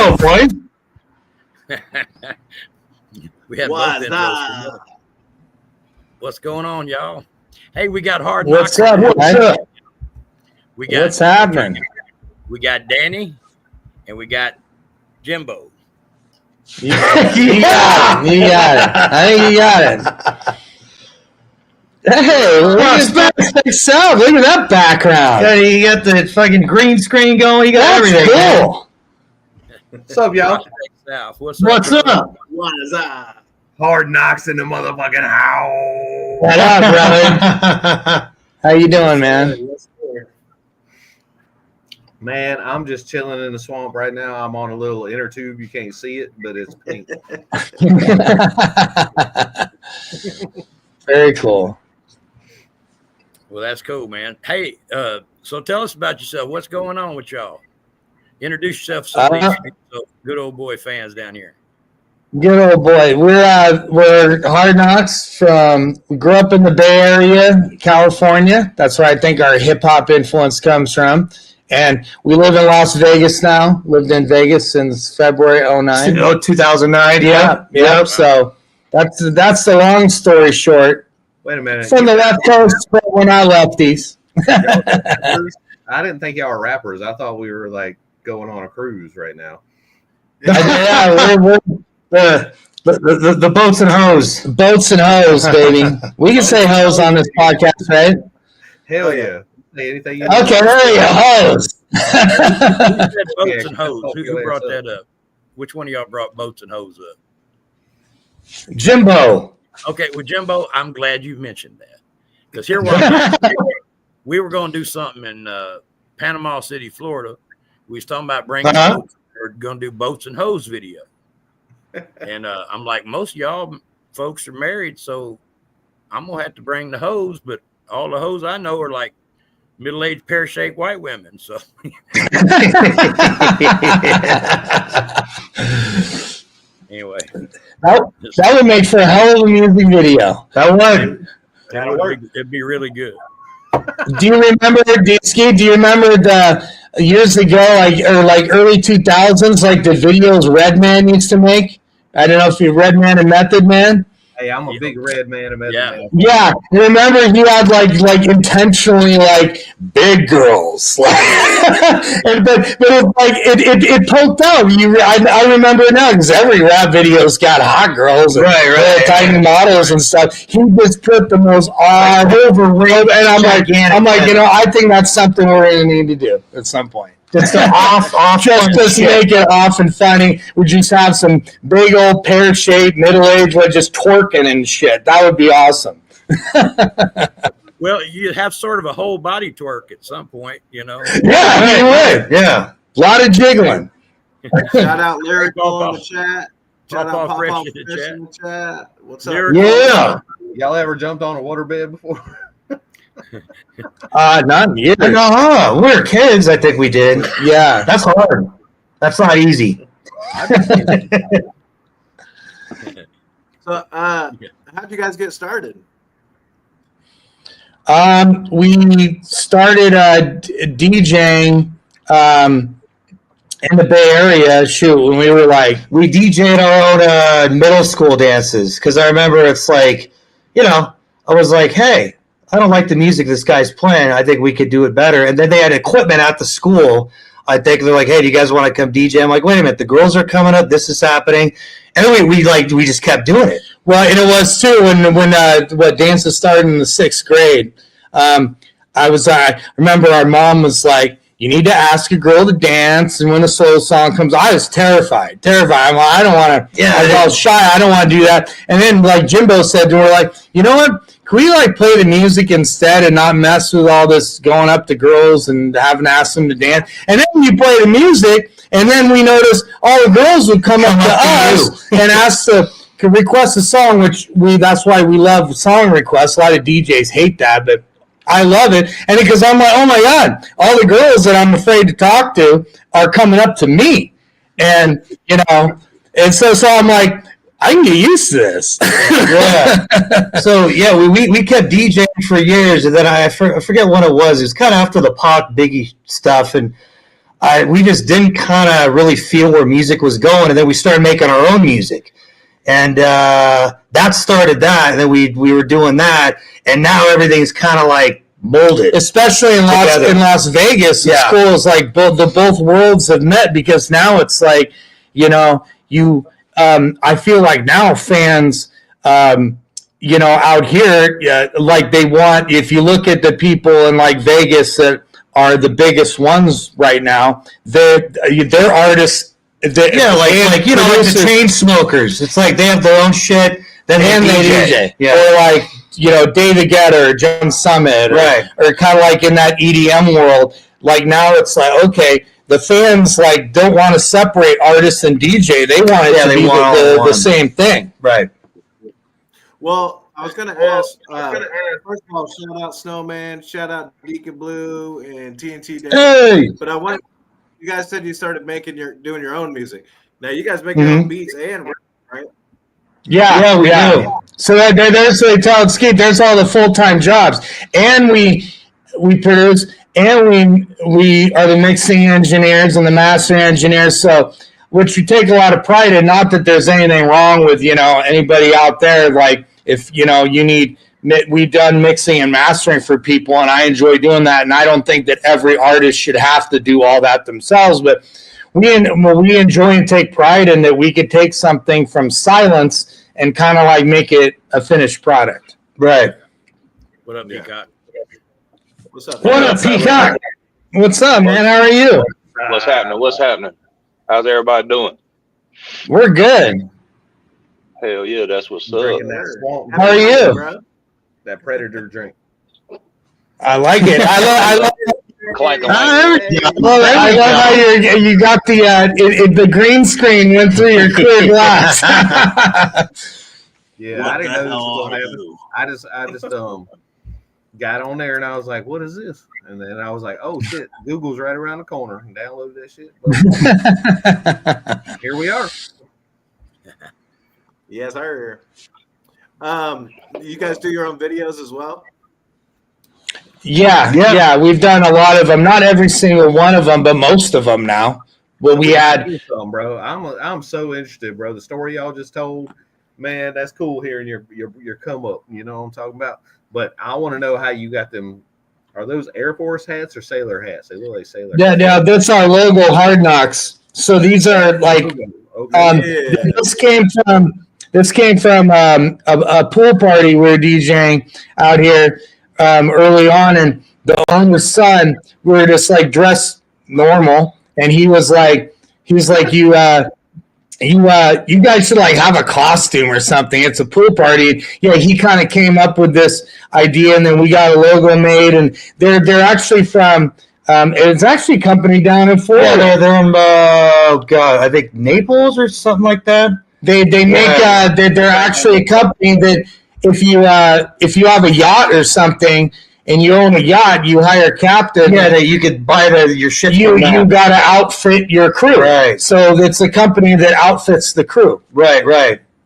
Hello, boys. We had both intros. What's going on, y'all? Hey, we got Hard What's Knocks. up? What's up? We got What's happening? We got Danny and we got Jimbo. You got it. I think you got it. Hey, look at that background. Yeah, you got the fucking green screen going. You got everything. Cool. What's up, y'all? What's up? What's up? Hard Knocks in the motherfucking house. What up, brother? How you doing, man? Man, I'm just chilling in the swamp right now. I'm on a little inner tube. You can't see it, but it's pink. Very cool. Well, that's cool, man. Hey, so tell us about yourself. What's going on with y'all? Introduce yourself to some good old boy fans down here. Good old boy. We're Hard Knocks we grew up in the Bay Area, California. That's where I think our hip hop influence comes from. And we live in Las Vegas now. Lived in Vegas since February 2009. 2009, yeah. Yep. So that's the long story short. Wait a minute. From the left coast, but we're not lefties. I didn't think y'all were rappers. I thought we were like going on a cruise right now. Yeah, we're the boats and hoes. Boats and hoes, baby. We can say hoes on this podcast, right? Hell yeah. Say anything you okay, there you go. Hoes. Who said boats and hoes? Who brought that up? Which one of y'all brought boats and hoes up? Jimbo. Okay, well, Jimbo, I'm glad you mentioned that. Because here we were going to do something in Panama City, Florida. We was talking about bringing boats. We're going to do boats and hoes video. And I'm like, most of y'all folks are married, so I'm going to have to bring the hoes. But all the hoes I know are like middle-aged, pear-shaped white women. So anyway. That would make for a hell of a music video. That would. It'd be really good. Do you remember, D-Ski? Do you remember the years ago, like early 2000s, like the videos Redman used to make? I don't know if you're Redman and Method Man. Hey, I'm a big red man. Yeah. Remember he had like intentionally like big girls, but it's like it poked out. I remember it now because every rap video's got hot girls, and tiny models and stuff. He just put the most overweight, and I'm like, I think that's something we're gonna need to do at some point. Just just make it off and funny. We just have some big old pear-shaped middle-aged just twerking and shit. That would be awesome. Well, you have sort of a whole body twerk at some point, you know. Yeah, you would. Yeah, a lot of jiggling. Shout out Lyrical in the chat. Shout out Pop Fresh in the chat. What's up? Yeah. Y'all ever jumped on a waterbed before? Not yet. No, we were kids. I think we did. Yeah, that's hard. That's not easy. So, how'd you guys get started? We started DJing in the Bay Area. When we DJ'd our own middle school dances because I remember it's like, I was like, hey. I don't like the music this guy's playing. I think we could do it better. And then they had equipment at the school. I think they're like, hey, do you guys want to come DJ? I'm like, wait a minute, the girls are coming up. This is happening. And we just kept doing it. Well, and it was too when dances started in the 6th grade. I remember our mom was like, you need to ask a girl to dance, and when the soul song comes, I was terrified. I'm like, I don't want to. Yeah, I was shy. I don't want to do that. And then, like Jimbo said, we're like, you know what? Can we play the music instead and not mess with all this going up to girls and having to ask them to dance? And then you play the music, and then we noticed all the girls would come up to us and ask to request a song, that's why we love song requests. A lot of DJs hate that, but I love it. And because I'm like, oh my God, all the girls that I'm afraid to talk to are coming up to me. And, and so I'm like, I can get used to this. Yeah. So, yeah, we kept DJing for years. And then I forget what it was. It was kind of after the Pac Biggie stuff. And we just didn't kind of really feel where music was going, and then we started making our own music, and that started that, and then we were doing that, and now everything's kind of like molded, especially in Las Vegas. It's cool. It's like both worlds have met, because now it's like, you know, I feel like now fans, you know, out here, like they want, if you look at the people in like Vegas that are the biggest ones right now, they're artists. Like you know, like the chain smokers. It's like they have their own shit, then they DJ. Yeah. Or like, you know, David Guetta or John Summit, or kind of like in that EDM world. Like now it's like, okay, the fans like don't want to separate artists and DJ. They want it to be the same thing. Right. Well, I was going to ask, first of all, shout out Snowman, shout out Deacon Blue and TNT Day. Hey! But you guys said you started doing your own music. Now you guys make your own beats and rap, right? Yeah, we do. So there's the talent Skeet. There's all the full-time jobs, and we produce, and we are the mixing engineers and the mastering engineers. So, which we take a lot of pride in. Not that there's anything wrong with, you know, anybody out there. Like if you know we've done mixing and mastering for people, and I enjoy doing that. And I don't think that every artist should have to do all that themselves, but we enjoy and take pride in that we could take something from silence and kind of like make it a finished product. Right. What up, Peacock? What's up? What up, Peacock? What's up, man? How are you? What's happening? How's everybody doing? We're good. Hell yeah, that's what's up. How are you? That Predator drink. I like it. I love Clank I love how you got the green screen went through your clear glass. Yeah, I didn't know this was gonna happen. I just got on there and I was like, what is this? And then I was like, oh shit, Google's right around the corner, and downloaded that shit. Here we are. Yes, sir. You guys do your own videos as well? Yeah. We've done a lot of them. Not every single one of them, but most of them now. Well, we had some, bro. I'm so interested, bro. The story y'all just told, man, that's cool hearing your come up. You know what I'm talking about? But I want to know how you got them. Are those Air Force hats or sailor hats? They look like sailor. Yeah, that's our logo, Hard Knocks. So these are like, this came from a pool party we were DJing out here early on, and the owner's son, we were just like dressed normal, and he was like, you guys should like have a costume or something. It's a pool party. Yeah, he kind of came up with this idea, and then we got a logo made, and they're actually from it's actually a company down in Florida. Yeah, they're in I think Naples or something like that. They make they're actually a company that if you have a yacht or something and you own a yacht, you hire a captain. Yeah, that you could buy your shit. You got to outfit your crew. Right. So it's a company that outfits the crew. Right.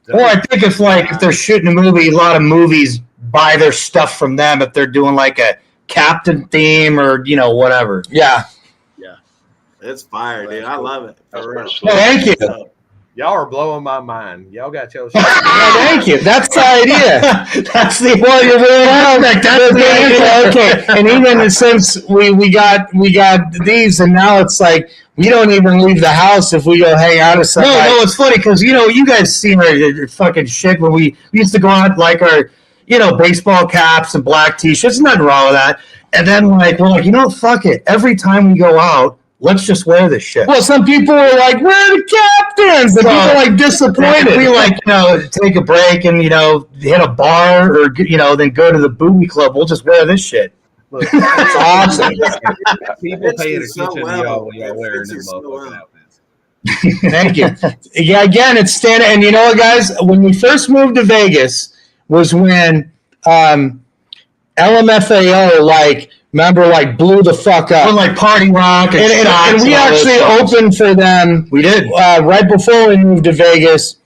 Well, I think if they're shooting a movie, a lot of movies buy their stuff from them if they're doing like a captain theme or whatever. Yeah. It's fire, dude. I love it. For real. Well, thank you. Y'all are blowing my mind. Y'all got your shit. Thank you. That's the idea. That's the well, you're really perfect. That's the idea. Okay. And even since we got these, and now it's like we don't even leave the house if we go hang out or something. No, it's funny because you guys seen our fucking shit when we used to go out like our baseball caps and black t-shirts. Nothing wrong with that. And then we're like, fuck it. Every time we go out, let's just wear this shit. Well, some people were like, "We're the captains," and people are disappointed. We take a break and hit a bar or then go to the booby club. We'll just wear this shit. Look, it's awesome. People paying attention to y'all when y'all wearing them motherfucking outfits. Thank you. Yeah, again, it's standard. And you know what, guys? When we first moved to Vegas was when LMFAO blew the fuck up. Like Party Rock and we actually opened for them. We did. Right before we moved to Vegas,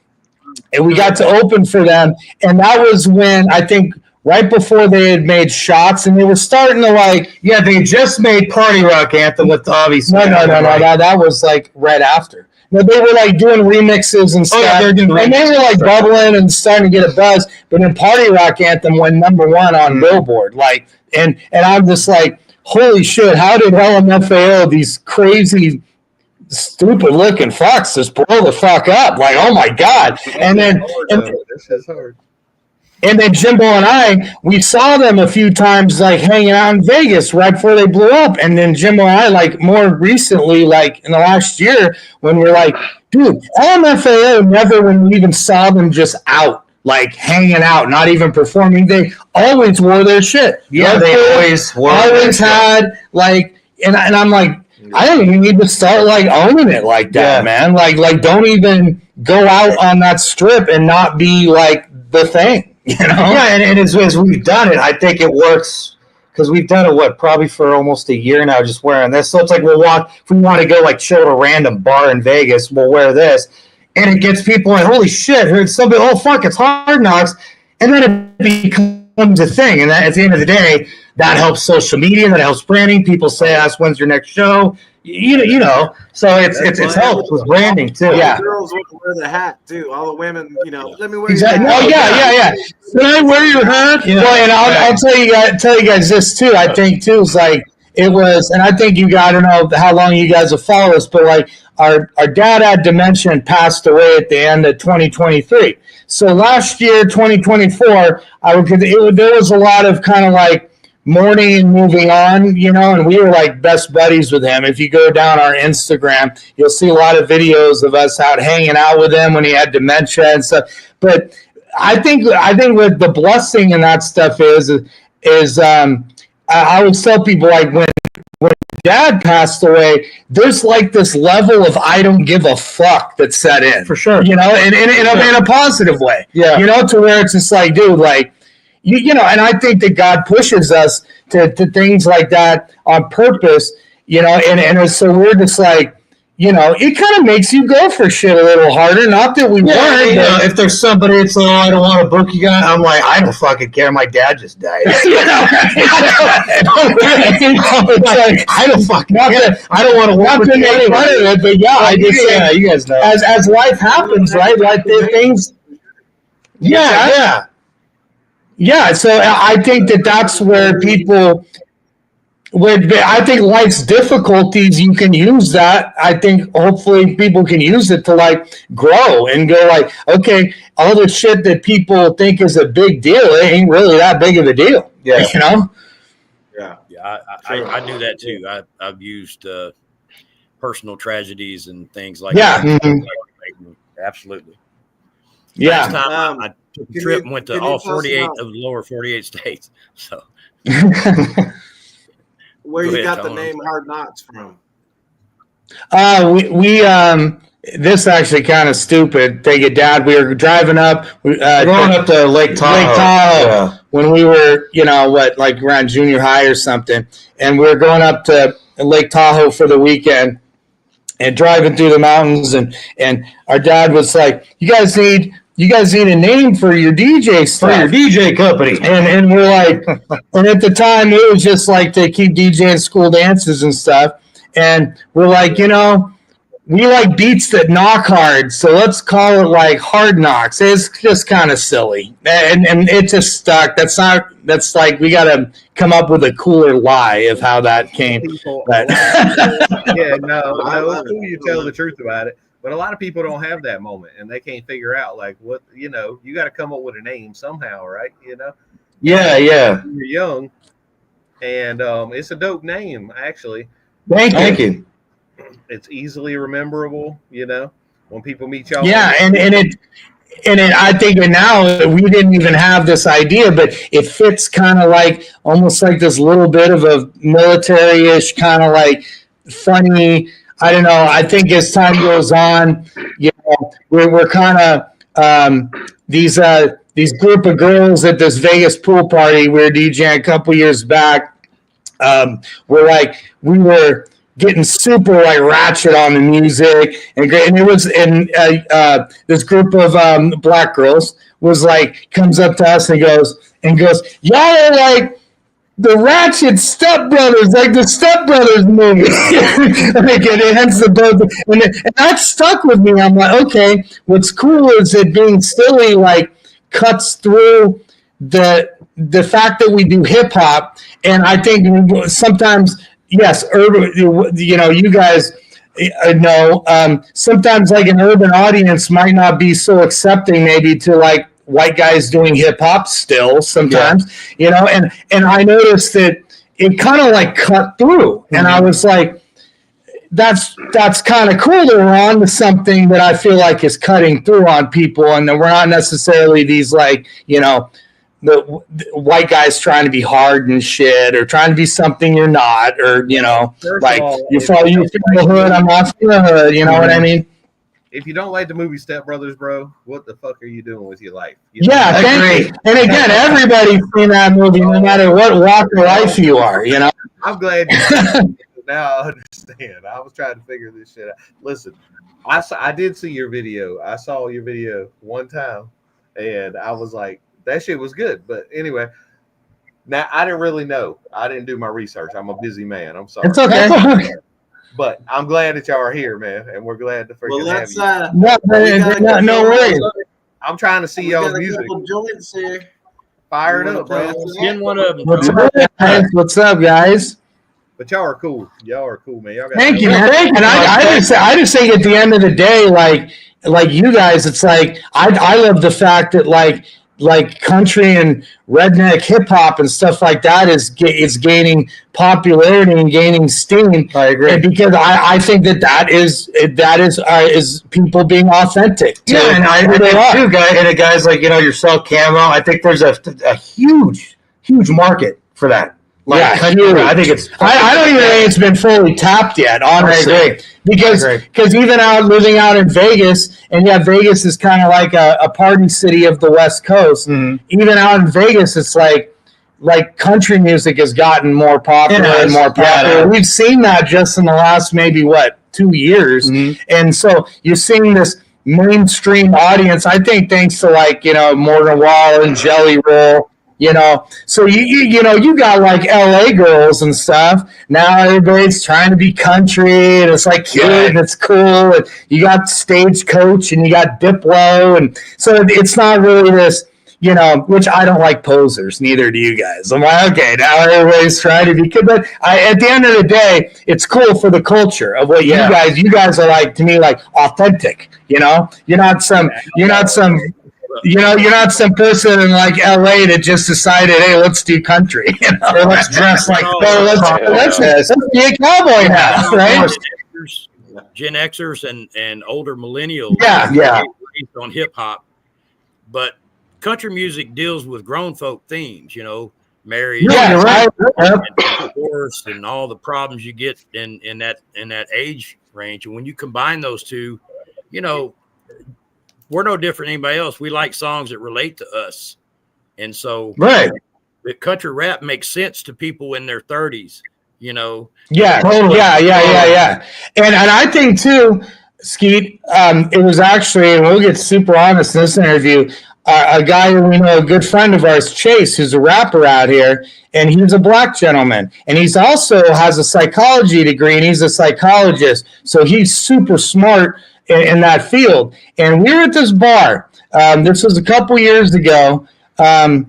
and we got to open for them. And that was when I think right before they had made Shots, and they were starting to like. Yeah, they just made Party Rock Anthem with obviously. No. That was like right after. No, they were like doing remixes and stuff. Oh, yeah, they're doing and they were like bubbling and starting to get a buzz. But then Party Rock Anthem went number one on Billboard. Like, and I'm just like, holy shit! How did LMFAO, these crazy, stupid looking fucks, just blow the fuck up? Like, oh my god! And then this is hard. And then Jimbo and I, we saw them a few times, like hanging out in Vegas right before they blew up. And then Jimbo and I, like more recently, like in the last year, when we're like, dude, LMFAO never, when we even saw them just out, like hanging out, not even performing, they always wore their shit. Yeah, they always wore. Always had like, and I'm like, I think we need to start like owning it like that, man. Like don't even go out on that strip and not be like the thing. You know? Yeah, and as we've done it, I think it works because we've done it, probably for almost a year now, just wearing this. So it's like if we want to go like chill at a random bar in Vegas, we'll wear this. And it gets people like, holy shit, heard somebody, oh fuck, it's Hard Knocks. And then it becomes a thing. And at the end of the day, that helps social media, that helps branding. People say, ask when's your next show. You know, so it's helped with branding too. Yeah, the girls want to wear the hat too. All the women, let me wear exactly. your hat. Oh yeah. Can I wear your hat? Yeah. Well, and I'll tell you guys this too. I think too is like it was, and I think I don't know how long you guys have followed us, but like our dad had dementia and passed away at the end of 2023. So last year, 2024, there was a lot of kind of like mourning and moving on, and we were like best buddies with him. If you go down our Instagram, you'll see a lot of videos of us out hanging out with him when he had dementia and stuff. But I think what the blessing in that stuff is I always tell people, like when Dad passed away, there's like this level of I don't give a fuck that set in. For sure. In a positive way. Yeah. To where it's just like, dude, like, and I think that God pushes us to things like that on purpose, and so we're just like, it kind of makes you go for shit a little harder. Not that we weren't. If there's somebody that's like, I don't want to book you guys, I'm like, I don't fucking care. My dad just died. I don't fucking care. I don't want to work with you anyway. But yeah, I just say, you guys know. As life happens, right? Like things. Yeah. So I think that's where I think life's difficulties, you can use that. I think hopefully people can use it to like grow and go like, okay, all the shit that people think is a big deal, it ain't really that big of a deal. Yeah. Yeah, I do that too. I've used personal tragedies and things like that. Mm-hmm. Absolutely. Yeah. Last time I took a trip and went to all 48 of the lower 48 states. So where you got the name Hard Knocks from? We this actually kind of stupid. Take it, Dad. We were driving up. Going up to Lake Tahoe. When we were, like around junior high or something, and we were going up to Lake Tahoe for the weekend and driving through the mountains, and our dad was like, "You guys need a name for your DJ stuff, for your DJ company." And we're like, and at the time it was just like to keep DJing school dances and stuff. And we're like, we like beats that knock hard, so let's call it like Hard Knocks. It's just kind of silly, and it just stuck. That's like we got to come up with a cooler lie of how that came. But yeah, no, it's cool you tell the truth about it. But a lot of people don't have that moment, and they can't figure out like what you got to come up with a name somehow, right? Yeah. You're young, and it's a dope name actually. Thank you. It's easily rememberable, when people meet y'all. Yeah, and I think now we didn't even have this idea, but it fits kind of like almost like this little bit of a military-ish kind of like funny. I don't know. I think as time goes on, we're kind of these group of girls at this Vegas pool party we were DJing a couple years back. We were getting super like ratchet on the music and great. And it was in this group of black girls was like comes up to us and goes, y'all are like the ratchet Step Brothers, like the Step Brothers movie. Like, and hence the both, and that stuck with me. I'm like, okay, what's cool is it being silly like cuts through the fact that we do hip hop, and I think sometimes yes, urban. You guys know sometimes like an urban audience might not be so accepting maybe to like white guys doing hip hop still sometimes, and I noticed that it kind of like cut through, and I was like, that's kind of cool that we're on to something that I feel like is cutting through on people, and that we're not necessarily these like, the white guys trying to be hard and shit, or trying to be something you're not, or like you from the hood, I'm not from the hood. You know what I mean? If you don't like the movie Step Brothers, bro, what the fuck are you doing with your life? Yeah, thank you. And again, everybody's seen that movie, no matter what walk of life you are. I'm glad you now I understand. I was trying to figure this shit out. Listen, I did see your video. I saw your video one time, and I was like, that shit was good. But anyway, now I didn't really know. I didn't do my research. I'm a busy man. I'm sorry. It's okay. But I'm glad that y'all are here, man, and we're glad to freaking have you. No worries. I'm trying to see y'all music. Joints here. Fire it up, bro. Send one of them. What's up, guys? But y'all are cool. Y'all are cool, man. Y'all got Thank you, man. And I just think at the end of the day, like you guys, it's like I love the fact that like country and redneck hip hop and stuff like that is gaining popularity and gaining steam. I agree, and because I think that is people being authentic. Yeah, and I agree too, guys. And guys like yourself, Camo. I think there's a huge market for that. Like, country, I think it's. I don't even think it's been fully tapped yet, honestly. I agree. Because even living out in Vegas, and Vegas is kind of like a party city of the West Coast. Mm-hmm. Even out in Vegas, it's like country music has gotten more popular and more popular. Yeah, we've seen that just in the last maybe 2 years, and so you're seeing this mainstream audience. I think thanks to Morgan Wall and Jelly Roll. So you got like LA girls and stuff. Now everybody's trying to be country, and it's like cute and it's cool. And you got Stagecoach and you got Diplo, and so it's not really this, which I don't like posers. Neither do you guys. I'm like, okay, now everybody's trying to be good, but at the end of the day, it's cool for the culture of what you guys are like to me, like authentic. You're not some. You're not some person in like LA that just decided, hey, let's do country. Or let's dress like let's be a cowboy now, right? Gen Xers and older millennials, based on hip hop, but country music deals with grown folk themes. Marriage, divorce, and all the problems you get in that age range. And when you combine those two, we're no different than anybody else. We like songs that relate to us. And so the country rap makes sense to people in their 30s, Yeah, totally. Yeah. And I think too, Skeet, it was actually, and we'll get super honest in this interview, a guy who we know, a good friend of ours, Chase, who's a rapper out here, and he's a black gentleman. And he's also has a psychology degree, and he's a psychologist. So he's super smart in that field. And we were at this bar. This was a couple years ago, around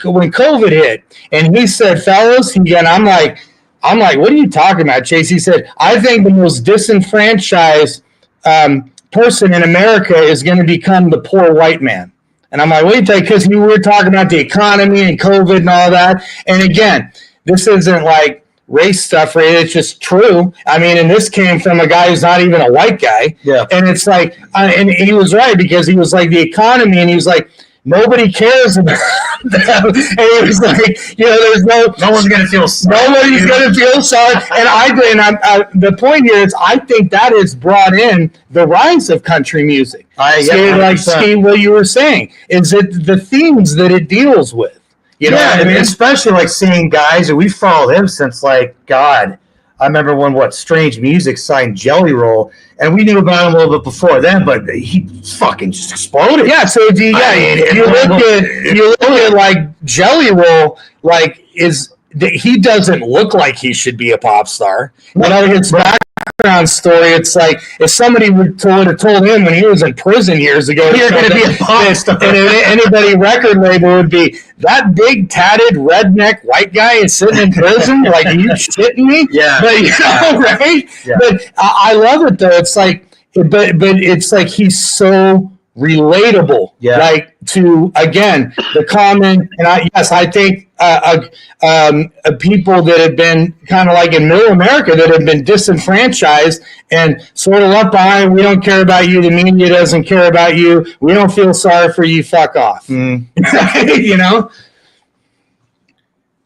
when COVID hit. And he said, fellas, and I'm like, what are you talking about, Chase? He said, I think the most disenfranchised person in America is going to become the poor white man. And I'm like, what do you think? Because we were talking about the economy and COVID and all that. And again, this isn't like race stuff, right? It's just true. I mean, and this came from a guy who's not even a white guy. Yeah. And it's like, and he was right, because he was like the economy, and he was like, nobody cares about them. And he was like, there's no one's going to feel sorry. Nobody's going to feel sorry. And the point here is, I think that has brought in the rise of country music. Steve, what you were saying is that the themes that it deals with. Especially like seeing guys, and we followed him since like God. I remember when Strange Music signed Jelly Roll, and we knew about him a little bit before then, but he fucking just exploded. Yeah, so you look at like Jelly Roll, like he doesn't look like he should be a pop star. You know, his background story, it's like if somebody would have told him when he was in prison years ago, you're going to be a pop star, and anybody record label would be that big tatted redneck white guy is sitting in prison. Like, are you shitting me? Yeah, but you know, right? Yeah. But I love it though. It's like, but it's like he's so relatable, like to again the common. And I think people that have been kind of like in middle America that have been disenfranchised and sort of left behind. We don't care about you. The media doesn't care about you. We don't feel sorry for you. Fuck off. You know.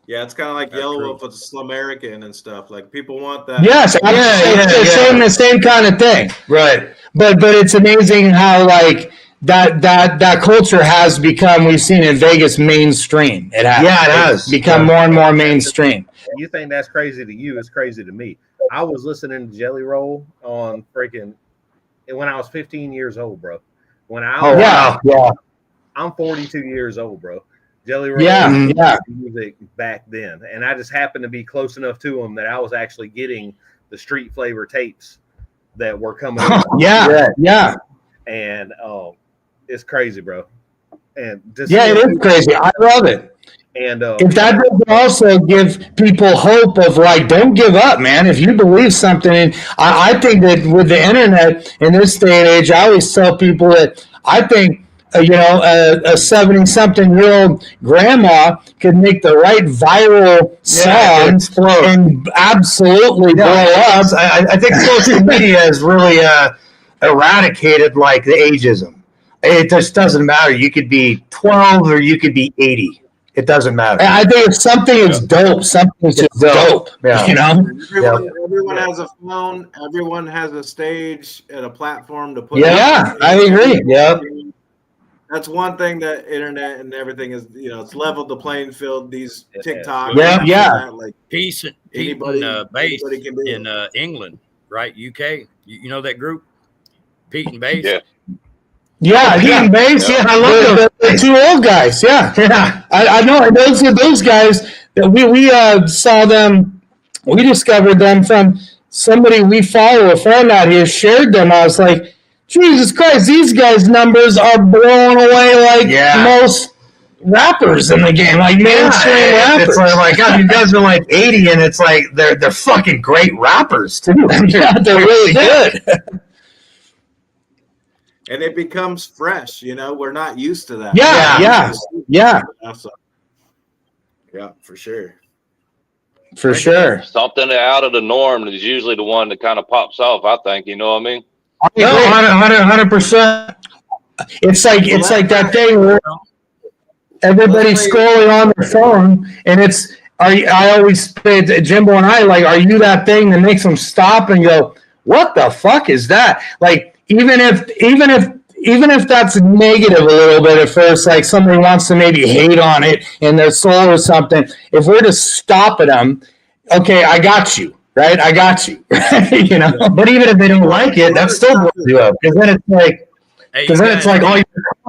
Yeah, it's kind of like Yellow Wolf with Slumerican and stuff. Like people want that. Yes, the same kind of thing, right? But it's amazing how like that culture has become. We've seen in Vegas mainstream. It has. Yeah, it has become more and more mainstream. You think that's crazy to you? It's crazy to me. I was listening to Jelly Roll on freaking when I was 15 years old, bro. When I I'm 42 years old, bro. Jelly Roll music back then, and I just happened to be close enough to him that I was actually getting the street flavor tapes that were coming out. Yeah. And it's crazy, bro. And just it is crazy. I love it. And if that doesn't also give people hope of like, don't give up, man. If you believe something, and I think that with the internet in this day and age, I always tell people that I think a 70-something-year-old grandma could make the right viral song and absolutely blow up. I think social media has really eradicated like the ageism. It just doesn't matter. You could be 12 or you could be 80. It doesn't matter. I think if something is dope, something is just dope. Yeah. You know, everyone has a phone. Everyone has a stage and a platform to put. Yeah, I agree. Yeah. That's one thing that internet and everything is, it's leveled the playing field. These TikTok, like Peace and Bass in England, right? UK. You know that group, Pete and Bass. Yeah, Pete and Bass. Yeah, I love the two old guys. Yeah. I know. Those guys that we saw them. We discovered them from somebody we follow. A friend out here shared them. I was like, Jesus Christ, these guys' numbers are blowing away like most rappers in the game, like mainstream rappers. It's like God, you guys are like 80, and it's like they're fucking great rappers too. Yeah, they're really good. And it becomes fresh, we're not used to that. Yeah, for sure. For sure. Something out of the norm is usually the one that kind of pops off, I think. You know what I mean? 100%. It's like that thing where everybody's scrolling on their phone, and I always say to Jimbo and I, like, are you that thing that makes them stop and go, what the fuck is that? Like, even if that's negative a little bit at first, like somebody wants to maybe hate on it in their soul or something, if we're just stopping them, okay, I got you. Right, I got you. But even if they don't like it, that still blows you up. Because then it's like, oh,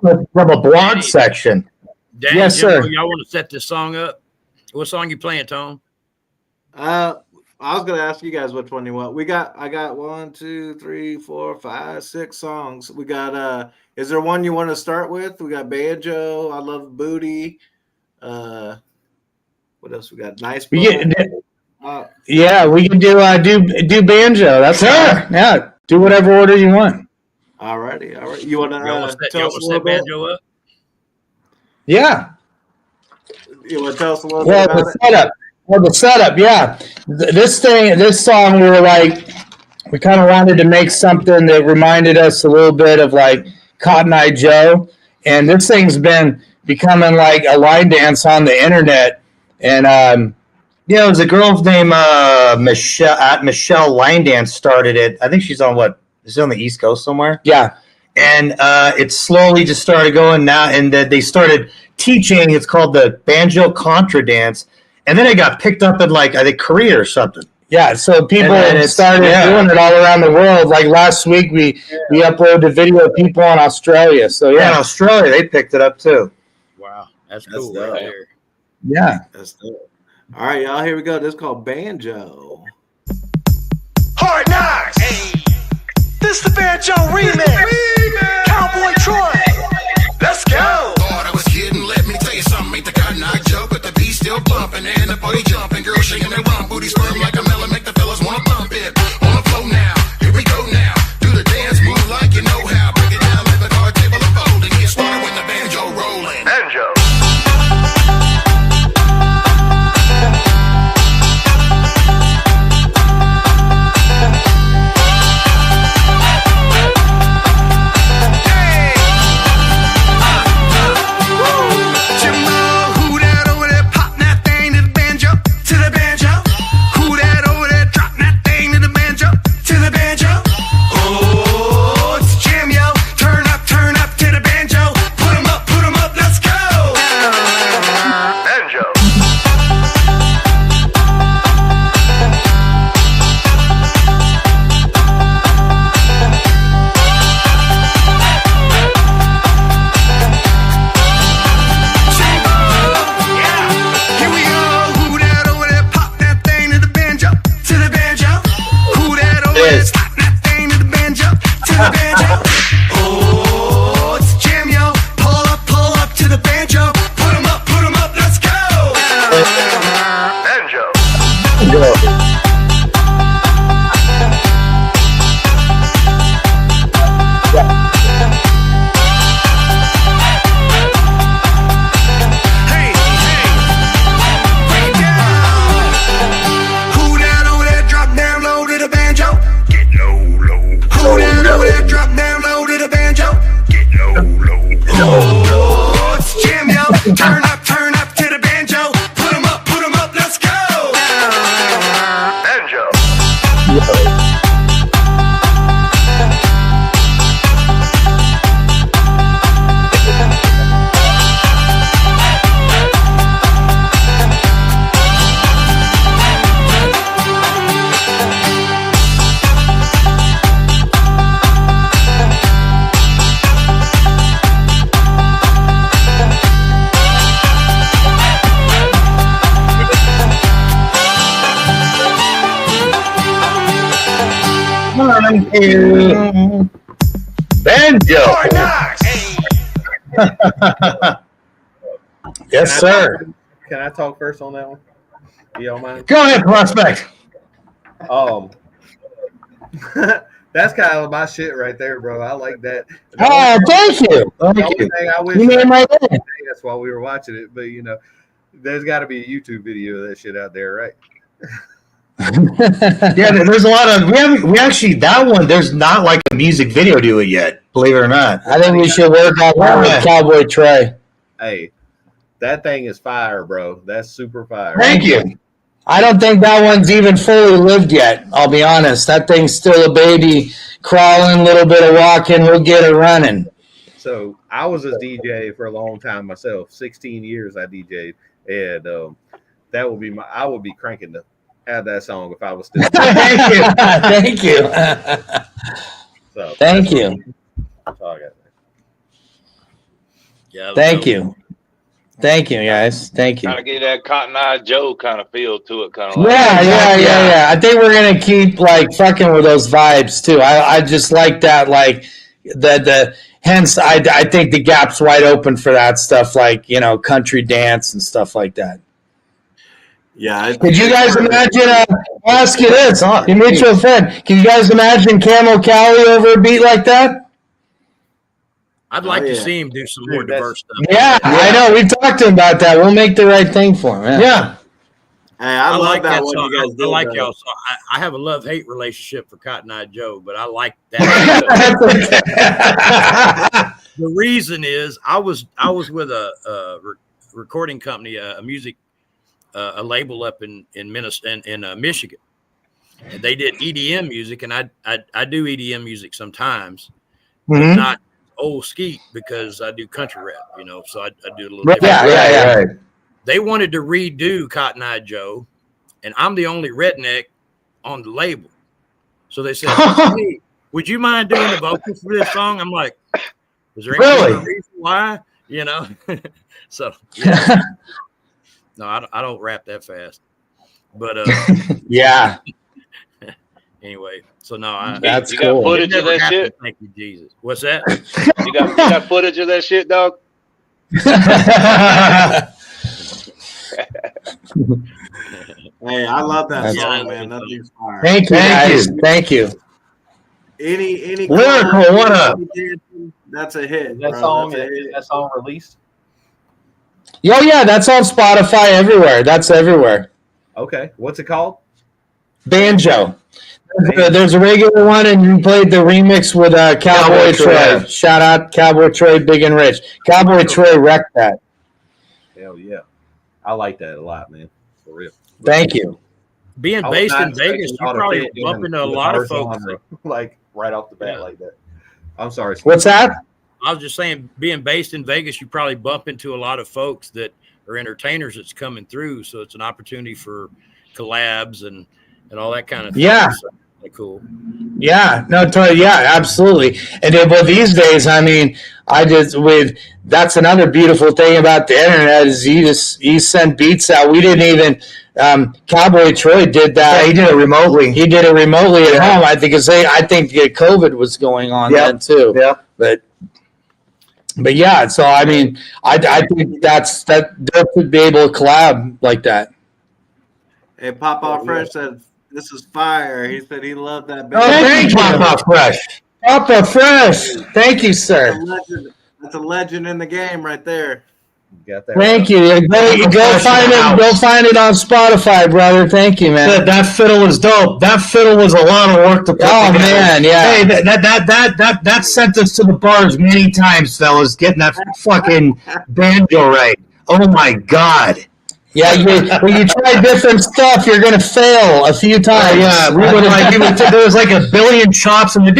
you're from a blog section. Dan, yes, sir. Y'all want to set this song up? What song you playing, Tom? I was gonna ask you guys which one you want. I got 1, 2, 3, 4, 5, 6 songs. We got is there one you want to start with? We got Banjo, I Love Booty. What else we got? Nice. We can do Banjo. That's her. Yeah, do whatever order you want. All right. You want to tell us a little bit? Banjo up? Yeah. You want to tell us a little bit about the setup, yeah. This song, we kind of wanted to make something that reminded us a little bit of like Cotton Eye Joe, and this thing's been becoming like a line dance on the internet, and it was a girl named Michelle Line Dance started it. I think she's on is it on the East Coast somewhere? Yeah. And it slowly just started going now, and they started teaching. It's called the Banjo Contra Dance, and then it got picked up in like I think Korea or something. Yeah, so people started doing it all around the world. Like last week, we uploaded a video of people in Australia. So in Australia, they picked it up too. Wow, that's cool right there. Yeah. That's dope. All right, y'all, here we go. This is called Banjo. Hard Knocks. Hey. This the Banjo remix. Cowboy Troy. Let's go. Thought I was kidding. Let me tell you something. Make the Cotton Eye joke, but the beat still bumping and the party jumping. Girls shaking their rump, booty squirm like a melon. Make the fellas wanna bump it. On the floor now. Here we go now. Do the dance move like you know how. Break it down like the card table of fold and get started with the banjo rolling. Banjo. Banjo. Yes, sir. Can I talk first on that one? You don't mind? Go ahead, prospect. That's kind of my shit right there, bro. I like that. Oh, thank you. Thank you. I wish You made my day. that's why we were watching it, but you know, there's got to be a YouTube video of that shit out there, right? Yeah, there's a lot of we actually that one. There's not like a music video to it yet. Believe it or not. I think we should work on that with Cowboy Trey. Hey, that thing is fire, bro. That's super fire. Thank you. I don't think that one's even fully lived yet. I'll be honest. That thing's still a baby, crawling, a little bit of walking. We'll get it running. So I was a DJ for a long time myself. 16 years I DJ'd, and that would be I would be cranking to have that song if I was still. Thank you. Thank you. So Thank you. that's all I got there. Yeah. Thank you. Thank you, guys. Thank you. Kind of get that Cotton Eye Joe kind of feel to it, kind of like. Yeah. I think we're gonna keep like fucking with those vibes too. I just like that, like the hence I think the gap's wide open for that stuff, like country dance and stuff like that. Yeah. Could you guys imagine? I'll ask you this, your mutual friend. Can you guys imagine Camo Cali over a beat like that? I'd like to see him do some more diverse stuff. Yeah, I know. We've talked to him about that. We'll make the right thing for him. Yeah. Hey, I love like that that one song. you guys did. I like y'all song. I have a love-hate relationship for Cotton Eye Joe, but I like that. The reason is I was with a recording company, a music a label up in Minnesota, in Michigan, and they did EDM music, and I do EDM music sometimes, but not old skeet because I do country rap, so I do a little different. Right. They wanted to redo Cotton Eye Joe, and I'm the only redneck on the label. So they said, hey, would you mind doing the vocals for this song? I'm like, is there any reason why? You know? So, yeah. No, I don't rap that fast. But, yeah. Anyway, so no, that's you cool. got footage of that shit? Thank you, Jesus. What's that? You got footage of that shit, dog? Hey, I love that That's song, man. That thing's fire. Thank you, guys. Thank you. Any Lyrical, what up? That's a hit. Is that song released? Oh yeah, that's on Spotify everywhere. That's everywhere. Okay. What's it called? Banjo. There's a regular one, and you played the remix with Cowboy Troy. Shout out Cowboy Troy, Big and Rich. Cowboy Troy wrecked that. Hell yeah. I like that a lot, man. For real. Thank you. Being based in Vegas, you probably bump into a lot of folks. Like right off the bat like that. I'm sorry. What's that? I was just saying, being based in Vegas, you probably bump into a lot of folks that are entertainers that's coming through. So it's an opportunity for collabs and all that kind of thing. Yeah. So, cool. Yeah, no, yeah, absolutely. And then, but these days, I mean, that's another beautiful thing about the internet is you send beats out. We didn't even Cowboy Troy did that. Yeah, he did it remotely. He did it remotely at home. I think I think COVID was going on then too. Yeah, but yeah. So I mean, I think that they could be able to collab like that. Hey, Papa Fresh said this is fire. He said he loved that. Oh, thank you, Papa Fresh. Papa Fresh. Thank you, sir. That's a legend in the game right there. Got that. Thank you. Go find it. Go find it on Spotify, brother. Thank you, man. That fiddle was dope. That fiddle was a lot of work to put together. Man, yeah. Hey, that sent us to the bars many times, fellas. Getting that fucking banjo right. Oh my God. Yeah, when you try different stuff, you're gonna fail a few times. Yeah, there was like a billion chops and we're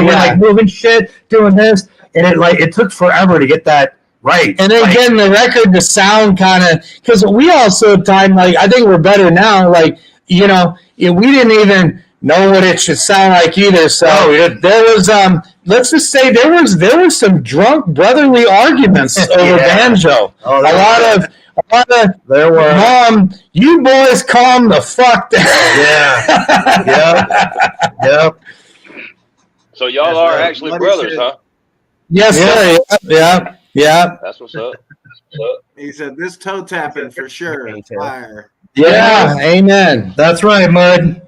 like moving shit, doing this, and it took forever to get that right. And then getting the record to sound kind of, because we also time, like, I think we're better now. Like, we didn't even know what it should sound like either. So there was let's just say there was some drunk brotherly arguments over banjo. Oh, a lot of there were. Mom, you boys calm the fuck down. Yeah. Yep. So y'all are actually brothers, huh? Yes, sir. Yeah. That's what's up. He said this toe tapping for sure. Fire. Yeah. Amen. That's right, Mud.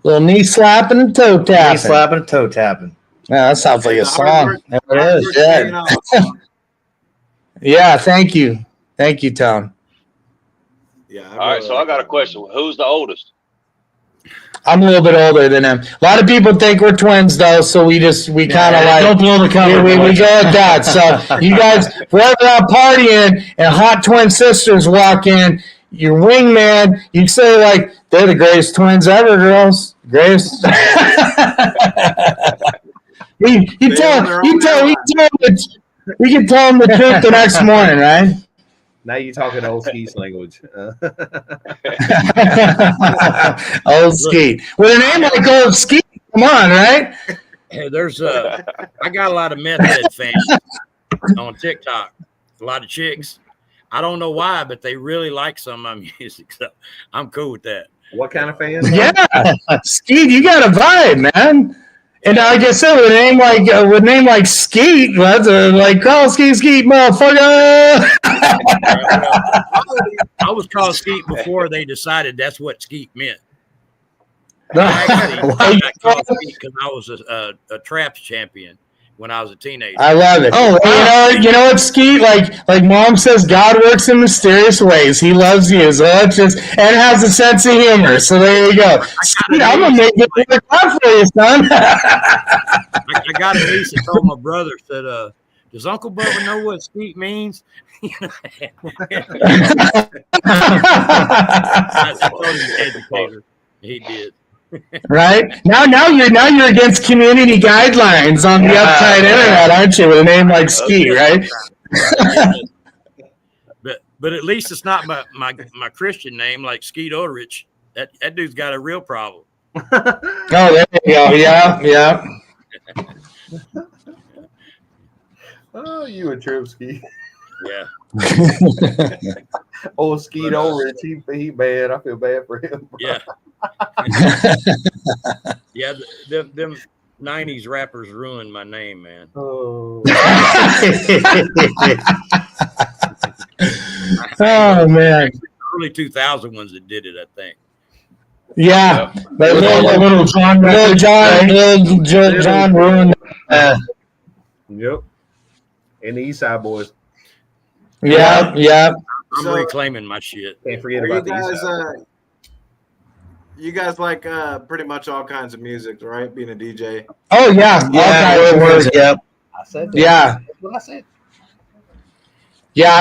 Little knee slapping and toe tapping. Knee slapping and toe tapping. Yeah, that sounds like a song. It is. Yeah. Yeah, thank you, Tom. Yeah. All right, so I got a question. Who's the oldest? I'm a little bit older than him. A lot of people think we're twins, though, so we kind of like don't blow the cover. We go with that. So you guys, wherever I'm partying and hot twin sisters walk in, your wingman, you say like they're the greatest twins ever, girls. Greatest. We can tell them the truth the next morning, right? Now you're talking old skis language. Old Skeet. With a name like Old Skeet, come on, right? Hey, I got a lot of meth head fans on TikTok. A lot of chicks. I don't know why, but they really like some of my music. So I'm cool with that. What kind of fans? Yeah, Skeet, you got a vibe, man. And like I said, with a name like Skeet, that's like call Skeet, motherfucker. I was called Skeet before they decided that's what Skeet meant. I got called Skeet because I was a traps champion when I was a teenager. I love it. Oh, you know what, Skeet? Like Mom says, God works in mysterious ways. He loves you, so it's just and has a sense of humor. So there you go. Skeet, I'm gonna make it work out for you, son. I got a niece that told my brother, said, "Does Uncle Bubba know what Skeet means?" I told him the educator. He did. Right now you're against community guidelines on the uptight internet, aren't you? With a name like Skeet, right? But at least it's not my Christian name like Skeet Ulrich. That dude's got a real problem. Oh, there you go. Yeah, yeah. Oh, you and Tripsky. Yeah. Old Skeet Ulrich, he bad. I feel bad for him. Bro. Yeah. Yeah. Them 90s rappers ruined my name, man. Oh, Oh man. Early 2000 ones that did it, I think. Yeah. But Little John. Little John ruined. yep. And the East Side Boys. Yeah, yeah. I'm So- reclaiming my shit. Can't forget Are you about the East guys Side. you guys like pretty much all kinds of music, right? Being a DJ. Oh yeah. Yeah, Okay. words. Yep. I said that. Yeah. That's what I said. Yeah,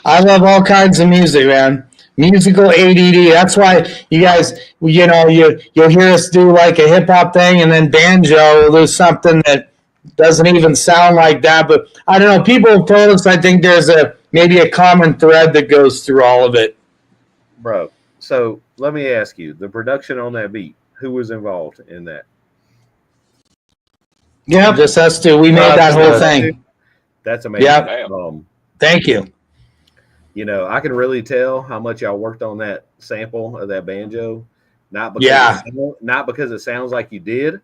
I love all kinds of music, man. Musical ADD. That's why you guys, you'll hear us do like a hip hop thing, and then banjo will do something that doesn't even sound like that. But I don't know. People have told us. I think there's maybe a common thread that goes through all of it. Bro, so let me ask you, the production on that beat, who was involved in that? Yep. Just us two. We made that whole thing. That's amazing. Yep. Damn. Thank you. You know, I can really tell how much y'all worked on that sample of that banjo. Not because Yeah. not because it sounds like you did,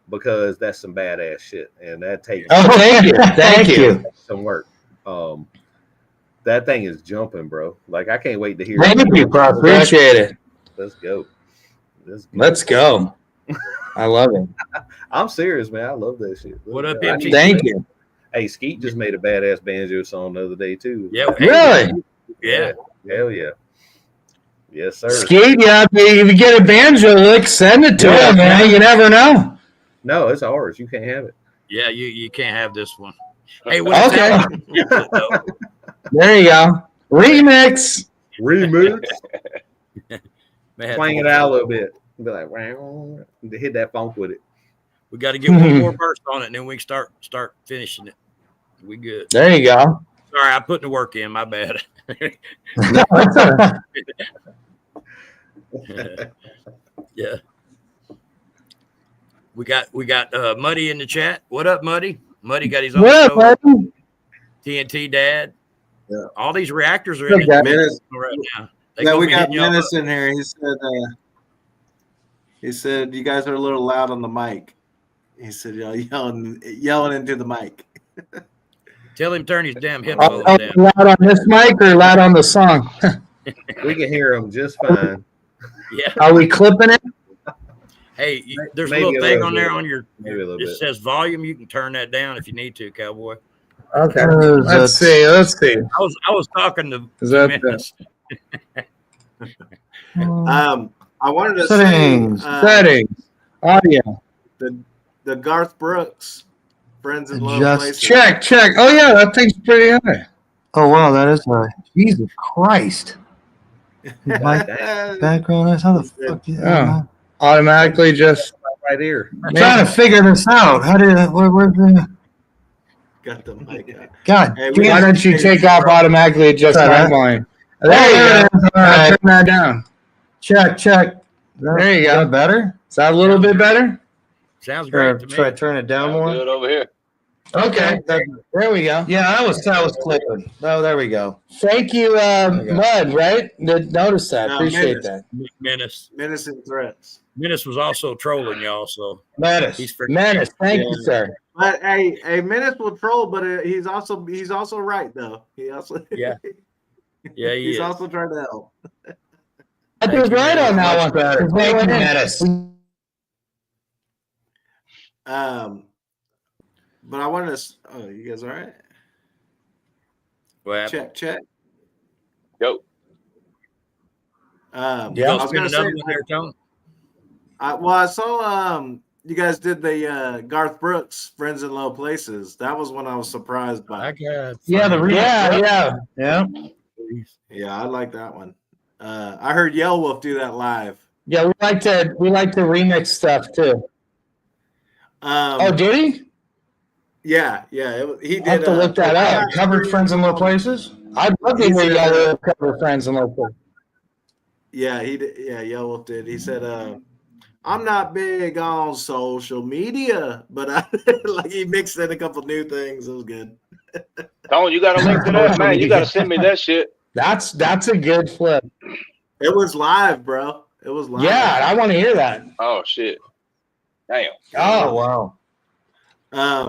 because that's some badass shit. And that takes Oh, thank you. Thank you. some work. That thing is jumping, bro. Like I can't wait to hear Thank you, bro. Appreciate it. Let's go. Let's go. I love it. I'm serious, man. I love that shit. What up, I MG? need- Thank you. Hey, Skeet just made a badass banjo song the other day too. Yeah. Really? Yeah. Hell yeah. Yes, sir. Skeet, yeah. If you get a banjo lick, send it to Yeah, us, man. You never know. No, it's ours. You can't have it. Yeah. You can't have this one. Hey, what it Okay. sounds like, though, There you go. Remix. Remix. man, Twang it out a little bit. Be like, wow. Hit that funk with it. We got to get one more burst on it, and then we can start finishing it. We good. There you go. Sorry, I'm putting the work in. My bad. Yeah. We got Muddy in the chat. What up, Muddy? Muddy got his own What show. up, buddy? TNT Dad. Yeah. All these reactors are in Okay. it Menace, right now. yeah, gonna we be got hitting y'all Menace up. in here. He said you guys are a little loud on the mic. He said y'all yelling into the mic. Tell him turn his damn headphones Oh, down. loud on this mic or loud on the song? We can hear them just fine. Yeah. Are we clipping it? Hey, there's Maybe a little a thing little on there bit. on your. Maybe a little It bit. says volume. You can turn that down if you need to, Cowboy. Okay. Let's see. Let's see. I was talking to Is that Menace. I wanted to Settings. say settings? Audio. the Garth Brooks Friends in Low Just Places. Check. Oh yeah, that thing's pretty high. Oh wow, that is Jesus Christ. My background is how the fuck? Oh. Automatically just. Right here. I'm trying to figure this out. How did where's the Got the mic out. God? Hey, we Why got- don't you take off automatically adjust Try my that. volume? There There you it go. is. All Now right. turn that down. Check. There you Is go. that better? Is that a little bit better? Sounds Or great to me. try to turn it down more. Good over here. Okay. There we go. Yeah, that was clipping. Oh, there we go. Thank you, you go. Mud, right? Notice that. No, Appreciate Menace. that. Menace. Menacing threats. Menace was also trolling y'all, so Menace. he's for Menace, thank you, Yeah. sir. But hey, Menace will troll, but he's also right though. He also Yeah. Yeah, he he's is. also trying to help. I was you, right Menace. on that Much one. better. Thank you, Menace. But I wanted to. Oh, you guys all right? Well, Check. Go. Yeah. you I gonna was spin gonna say. another one there, Tone? I saw you guys did the Garth Brooks Friends in Low Places. That was one I was surprised by. got Yeah, the remix. Yeah. Yeah, I like that one. I heard Yell Wolf do that live. Yeah, we like to remix stuff too. Oh, did he? Yeah, he I'll did. have to look that up. Covered Friends in Low Places. I'd love to He hear said, y'all cover Friends and Local. Yeah, he did. Yeah, Yellow Wolf did. He said, I'm not big on social media, but I like he mixed in a couple new things. It was good. Tone, you got a link to that, man? You got to send me that shit. That's a good flip. It was live, bro. It was live. Yeah, I want to hear that. Oh shit! Damn. Oh wow.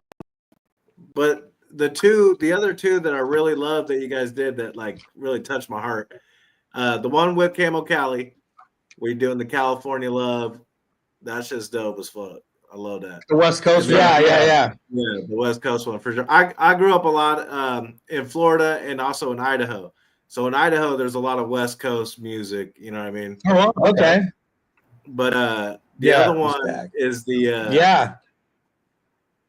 But the other two that I really love that you guys did that like really touched my heart. The one with Camo Cali, where you're doing the California Love. That's just dope as fuck. I love that. The West Coast. Yeah. Yeah, the West Coast one for sure. I grew up a lot in Florida and also in Idaho. So in Idaho, there's a lot of West Coast music. You know what I mean? Oh, okay. But the other one is the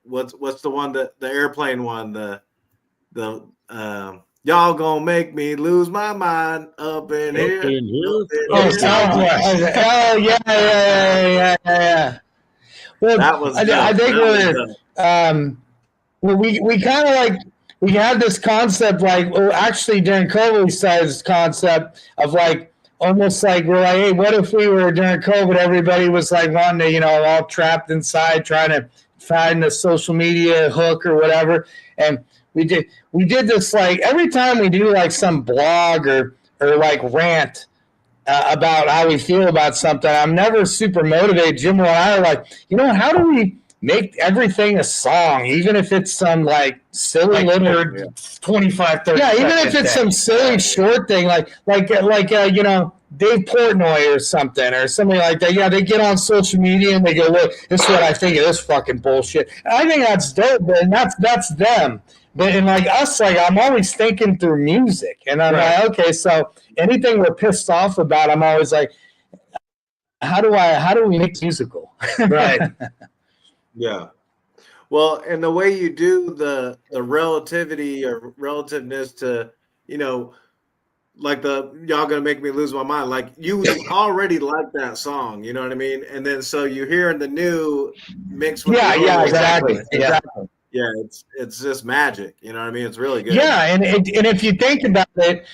what's the one that the airplane one, the y'all gonna make me lose my mind up in here. Oh, yeah. Well, That was I think we kind of like we had this concept like actually during COVID we started this concept of like almost like we're like, hey, what if we were during COVID? Everybody was like wanting to, all trapped inside, trying to find the social media hook or whatever. And we did this like every time we do like some blog or like rant about how we feel about something. I'm never super motivated. Jim and I are like, how do we make everything a song, even if it's some like silly Like little 25, 30 yeah, even second if it's thing. some silly short thing like Dave Portnoy or something like that. Yeah, they get on social media and they go, look, this is what I think of this fucking bullshit. And I think that's dope, and that's them. But in like us, like I'm always thinking through music, and I'm like, okay, so anything we're pissed off about, I'm always like, how do we make musical? Right. Yeah. Well, and the way you do the relativity or relativeness to, like y'all gonna make me lose my mind. Like you already like that song, you know what I mean? And then so you hearing the new mix with the old, exactly. Yeah, it's just magic, you know what I mean? It's really good. Yeah, and if you think about it,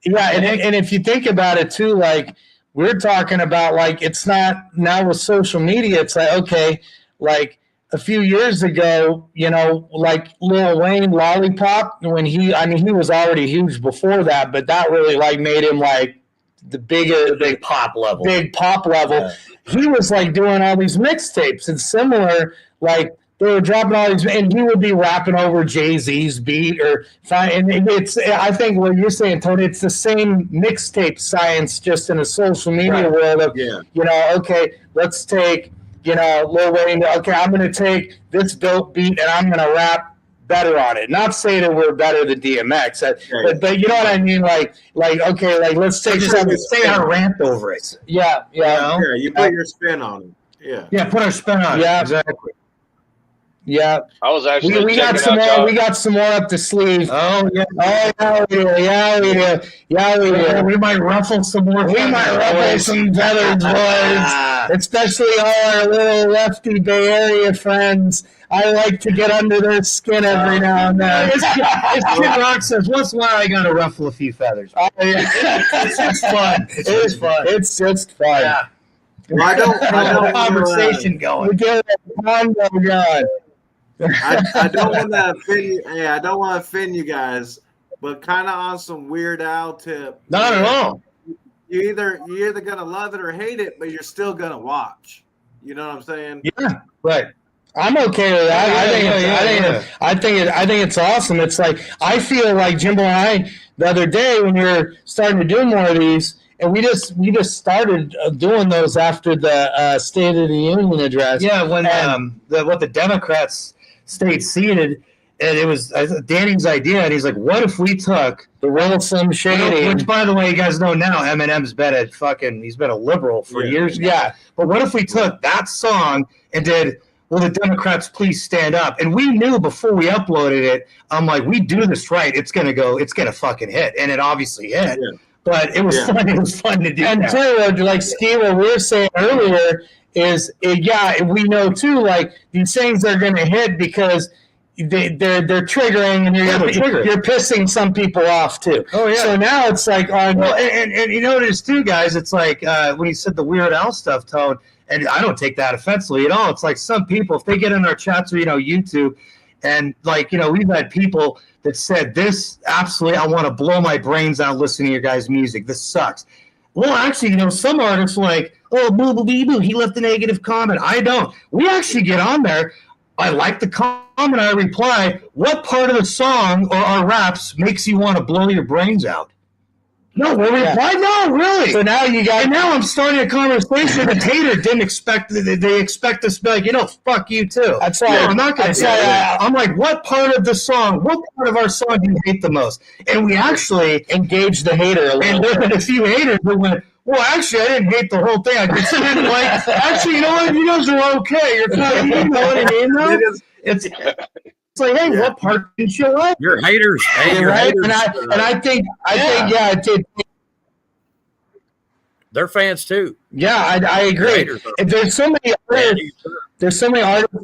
and if you think about it too, like we're talking about, like it's not now with social media. It's like okay, like a few years ago, like Lil Wayne, Lollipop, when he was already huge before that, but that really like made him like the big pop level. Yeah. He was like doing all these mixtapes and similar, like they were dropping all these, and he would be rapping over Jay-Z's beat and it's, I think what you're saying, Tony, it's the same mixtape science, just in a social media world of, okay, let's take, Lil Wayne, okay, I'm going to take this dope beat and I'm going to rap better on it. Not saying that we're better than DMX, but you know what I mean? Like, okay, like let's take something, stay on a rant over it. Yeah. Yeah, you put your spin on it. Yeah. Yeah, put our spin on it. Exactly. Yeah, I was actually we got some more. We got some more up the sleeve. Oh yeah, we do. We might ruffle some more. We might ruffle some feathers, boys. Especially all our little lefty Bay Area friends. I like to get under their skin every now and then. As Kid Rock says, once in a while I got to ruffle a few feathers. Oh, yeah. It's just fun. It's fun. It's just fun. Yeah. Well, I don't conversation going. We get a combo going. I don't want to offend you. Hey, I don't want to offend you guys, but kind of on some Weird Al tip. Not at all. You're either gonna love it or hate it, but you're still gonna watch. You know what I'm saying? Yeah, right. I'm okay with that. I think it's awesome. It's like I feel like Jimbo and I the other day when we were starting to do more of these, and we just started doing those after the State of the Union address. Yeah, when the Democrats stayed seated, and it was Danny's idea, and he's like, "What if we took the real Slim Shady?" Which, by the way, you guys know now, Eminem's been he's been a liberal for years now. Yeah, but what if we took that song and did, "Will the Democrats please stand up?" And we knew before we uploaded it, I'm like, we do this right, it's gonna fucking hit, and it obviously hit. Yeah. But it was fun. It was fun to do. And too, like Steve, what we were saying earlier is, we know too, like these things are going to hit because they're triggering, and you're pissing some people off too. Oh yeah. So now it's like on. Well, and you know what it is too, guys. It's like when you said the Weird Al stuff, Tone, and I don't take that offensively at all. It's like some people, if they get in our chats or YouTube, and like we've had people that said this absolutely, I want to blow my brains out listening to your guys' music. This sucks. Well, actually, some artists are like, oh, boo boo boo boo, he left a negative comment. I don't. We actually get on there. I like the comment. I reply, what part of the song or our raps makes you want to blow your brains out? No, we reply, no, really. So now and now I'm starting a conversation. The hater didn't expect, they expect us to be like, fuck you too. That's why I'm not going to say that. I'm like, what part of the song, what part of our song do you hate the most? And we actually engage the hater a little. And there been a few haters that went, well, actually, I didn't hate the whole thing. I just didn't like. Actually, you know what? You guys are okay. You're kind of, you know what I mean? Though it's like, hey, what part didn't you like? You're haters, hey, right? Haters, and I think, it did. They're fans too. Yeah, I agree. There's so many artists. There's so many artists.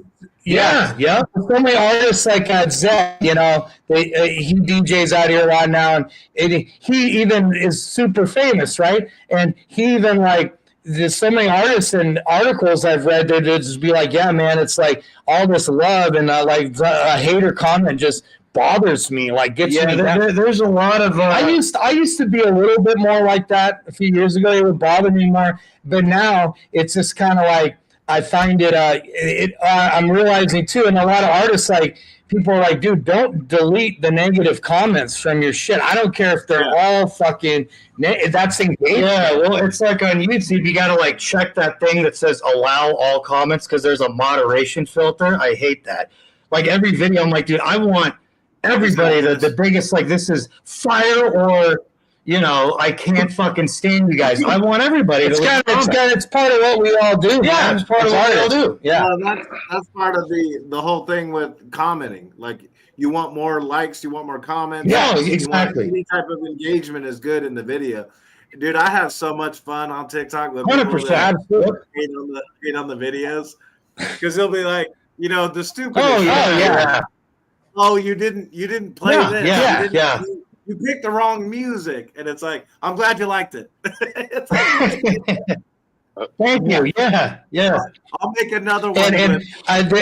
Yeah. There's so many artists like Zed. He DJs out here a lot now, and he even is super famous, right? And he even there's so many artists and articles I've read that just be like, yeah, man, it's like all this love and a hater comment just bothers me. Gets me. There's a lot of. I used to be a little bit more like that a few years ago. It would bother me more, but now it's just kind of like I find it. I'm realizing too, and a lot of artists people are like, dude, don't delete the negative comments from your shit. I don't care if they're all fucking. That's engagement. Yeah, well, it's like on YouTube, you got to check that thing that says allow all comments because there's a moderation filter. I hate that. Every video, I'm like, dude, I want everybody the biggest this is fire or I can't fucking stand you guys. I want everybody. It's part of what we all do. Yeah, it's part of what we all do. Yeah, that's part of the whole thing with commenting. You want more likes, you want more comments. Yeah, exactly. Any type of engagement is good in the video. Dude, I have so much fun on TikTok with 100%. hate on the videos because they'll be like, the stupid. Oh, you didn't play this. You picked the wrong music, and it's like, I'm glad you liked it. Thank you. Yeah. I'll make another one.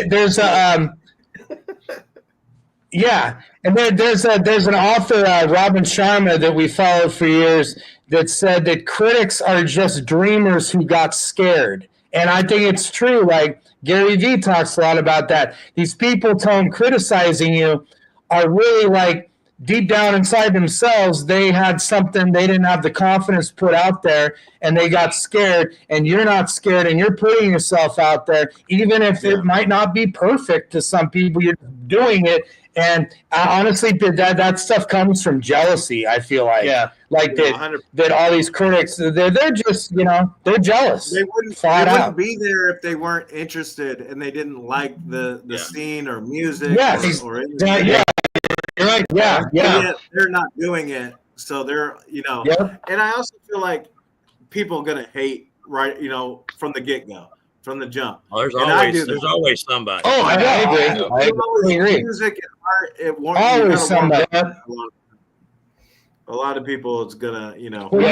There's and then there's an author, Robin Sharma, that we followed for years that said that critics are just dreamers who got scared. And I think it's true. Gary Vee talks a lot about that. These people, Tone, criticizing you are really deep down inside themselves, they had something they didn't have the confidence to put out there, and they got scared, and you're not scared, and you're putting yourself out there, even if it might not be perfect to some people, you're doing it. And honestly, that stuff comes from jealousy, I feel like. Yeah. That all these critics, they're just, they're jealous. They wouldn't be there if they weren't interested and they didn't like the scene or music. Yes. Or Yeah. You're right. Yeah. They're not doing it. So they're, Yep. And I also feel like people are going to hate, right, from the get-go. From the jump. Oh, there's always somebody. Oh, I agree. I agree. Music and art, always somebody. A lot of people, it's gonna, Well,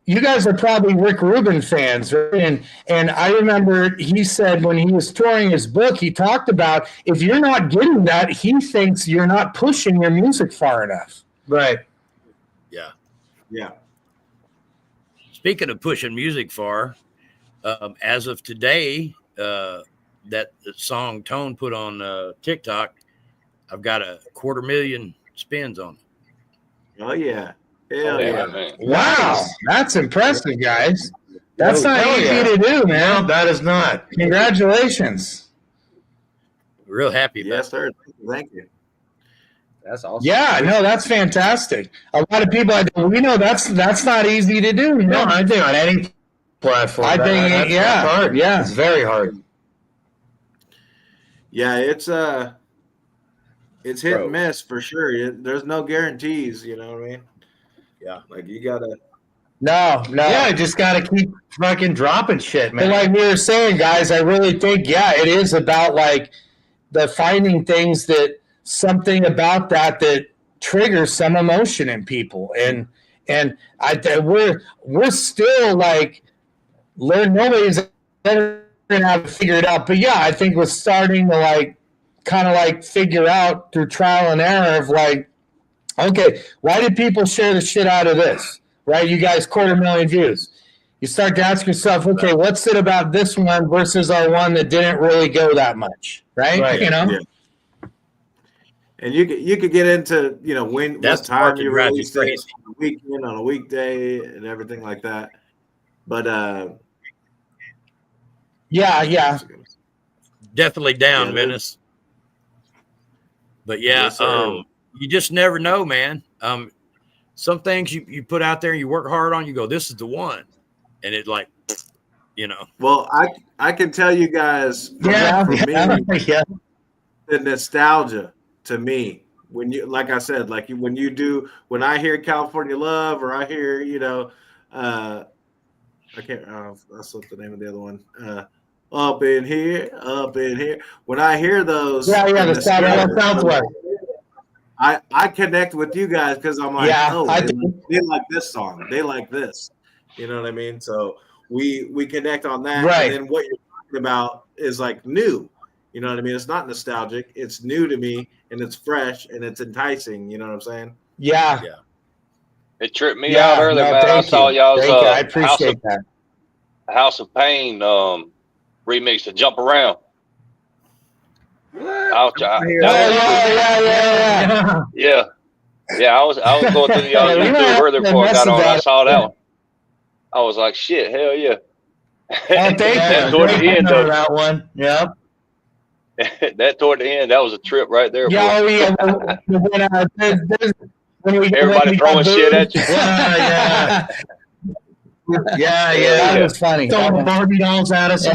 you guys are probably Rick Rubin fans, right? And I remember he said when he was touring his book, he talked about if you're not getting that, he thinks you're not pushing your music far enough. Right. Yeah. Yeah. Speaking of pushing music far, as of today, that song Tone put on TikTok, I've got 250,000 spins on it. Oh yeah. Hell yeah. Man. Wow. That's impressive, guys. That's not easy to do, man. No, that is not. Congratulations. Real happy about Yes, sir. Thank you. That's awesome. Yeah, no, that's fantastic. A lot of people, we know that's not easy to do. No, I think on any platform. I think, that's hard. Yeah. It's very hard. Yeah, it's hit and miss for sure. There's no guarantees, you know what I mean? Yeah. You gotta No. Yeah, just got to keep fucking dropping shit, But man. like we were saying, guys, I really think, it is about like the finding things that something about that triggers some emotion in people, and we're still like nobody's ever gonna have to figure it out. But yeah, I think we're starting to like kind of like figure out through trial and error of like, okay, why did people share the shit out of this? Right? You guys, 250,000 views. You start to ask yourself, okay, what's it about this one versus our one that didn't really go that much, right? You know? Yeah. And you could get into, when That's what time the you part that released drives it, you crazy. on a weekend, on a weekday, and everything like that. But Yeah. Definitely down, Yeah, Menace. But yeah, Yes, sir. you just never know, man. Some things you put out there and you work hard on, you go, this is the one. And it like, Well, I can tell you guys, for me, Yeah. the nostalgia to me, when you, like I said, like when I hear California Love, or I hear, I can't, that's what the name of the other one. Up in here. When I hear those, The Southwest. I connect with you guys because I'm like, they like this song, they like this. You know what I mean? So we connect on that, Right. And then what you're talking about is like new. You know what I mean? It's not nostalgic. It's new to me, and it's fresh, and it's enticing. You know what I'm saying? Yeah. It tripped me out earlier, man. I saw y'all's I appreciate that. House of Pain remix to Jump Around. Yeah. I was going through y'all's YouTube earlier before I got on. I saw that one. I was like, shit, hell yeah. Thank toward the end, though. That one, yeah. That toward the end, that was a trip right there. Yeah, when everybody throwing shit at you. Yeah. That was funny. Throwing Barbie dolls at us. Yeah,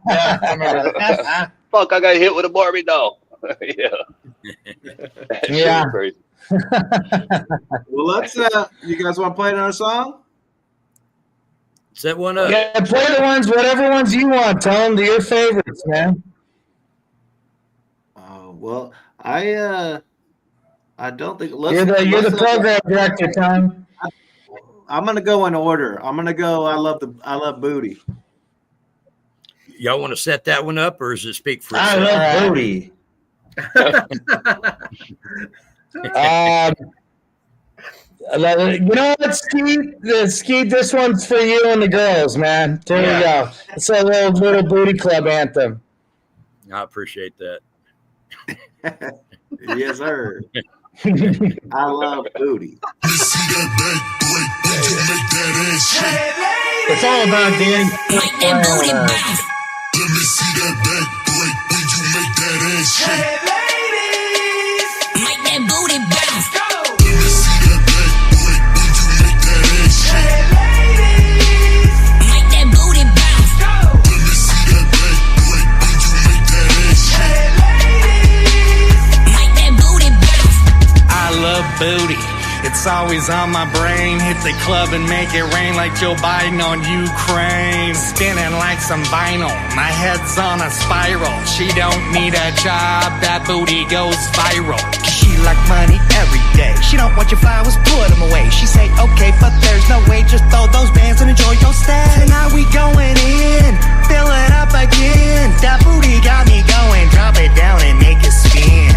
I remember that. Fuck, I got hit with a Barbie doll. Yeah. That crazy. Well, let's. You guys want to play another song? Set one up. Yeah, play the ones, whatever ones you want. Tell them they're your favorites, man. Well, I don't think. You're the program director, Tom. I'm gonna go in order. I'm gonna go. I love Booty. Y'all want to set that one up, or is it speak for I itself? love Booty. You know what, Skeet? This one's for you and the girls, man. There you go. It's a little Booty Club anthem. I appreciate that. Yes, sir. I love Booty. It's all about Danny. Make that booty bounce. Let me see that back break when you make that ass shake. Hey, ladies, make that booty bounce. Go. Let me see that back break when you make that ass shake. Hey, ladies, make that booty bounce. Go. Let me see that back break when you make that ass shake. Hey, ladies, make that booty bounce. I love booty. It's always on my brain. Hit the club and make it rain like Joe Biden on Ukraine. Spinning like some vinyl. My head's on a spiral. She don't need a job. That booty goes viral. She like money every day. She don't want your flowers, put them away. She say, okay, but there's no way. Just throw those bands and enjoy your stay. Tonight we going in. Fill it up again. That booty got me going. Drop it down and make it spin.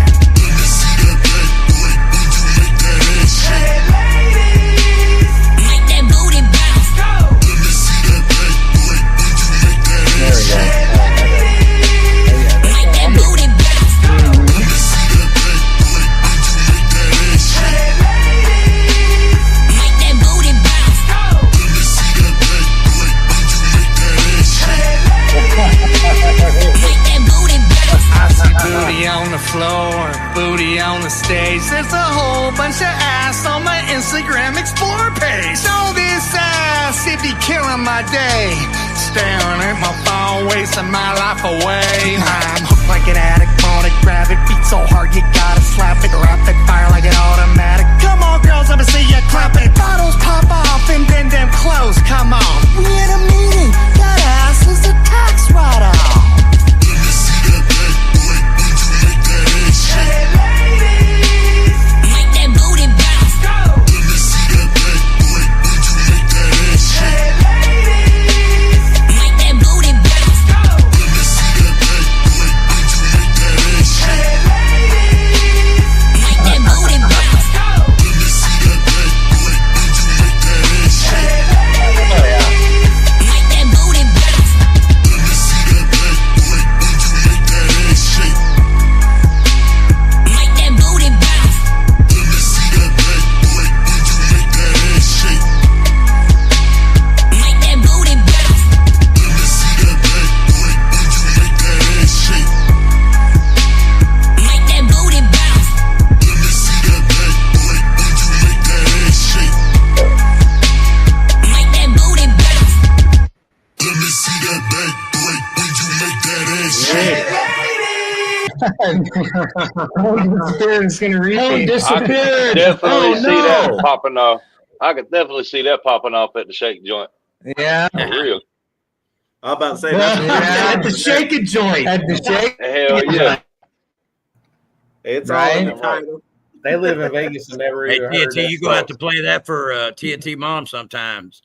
Hey, ladies, make that booty bounce. Go. Let me see that back break when you make that ass shake. Hey, ladies, make that booty bounce. Go. Let me see that back break when you make that ass shake. Hey, ladies, make that booty bounce. Go. Let me see that back break when you make that ass shake. Hey, ladies, make that booty bounce. I see booty on the floor, booty on the stage. There's a whole bunch of ass on my Instagram Explore page. Show this ass, it be killing my day. Staring at my phone, wasting my life away. I'm hooked like an addict, wanna grab it. Beat so hard you gotta slap it. Rapid fire like an automatic. Come on girls, let me see you clap it. Bottles pop off and then them clothes come off. We in a meeting, that ass is a tax write-off. It's gonna repeat. Disappeared. Definitely see that popping off. I could definitely see that popping off at the shake joint. Yeah. For real. I'm about to say At the shake it joint. At the shake. Hell yeah. it's Right. all in the title. They live in Vegas and never Hey, even heard TNT, that you gonna have song. to play that for TNT Mom sometimes.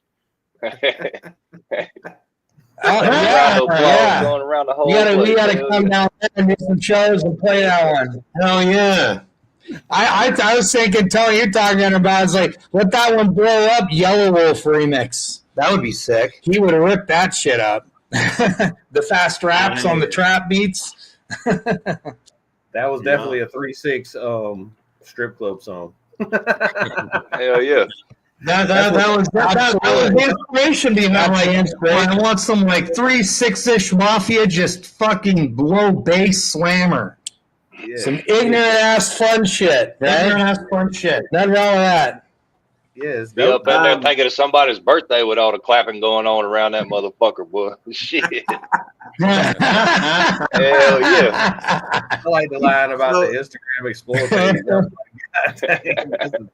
Going around the whole We gotta place. come down there and do some shows and play that one. Hell yeah. I was thinking, Tony, you're talking about, it's like, let that one blow up, Yellow Wolf remix. That would be sick. He would have ripped that shit up. The fast raps on the trap beats. That was definitely a 3-6 strip club song. Hell yeah. That was the inspiration behind I want some like 3-6-ish Mafia just fucking blow bass slammer. Yeah. Some ignorant ass fun shit, right? Ignorant ass fun shit. Nothing wrong with that. Yeah, it's Be up dope. in there thinking of somebody's birthday with all the clapping going on around that motherfucker, boy. Shit. Hell yeah. I like the line about the Instagram Explorer page. I'm like, God dang,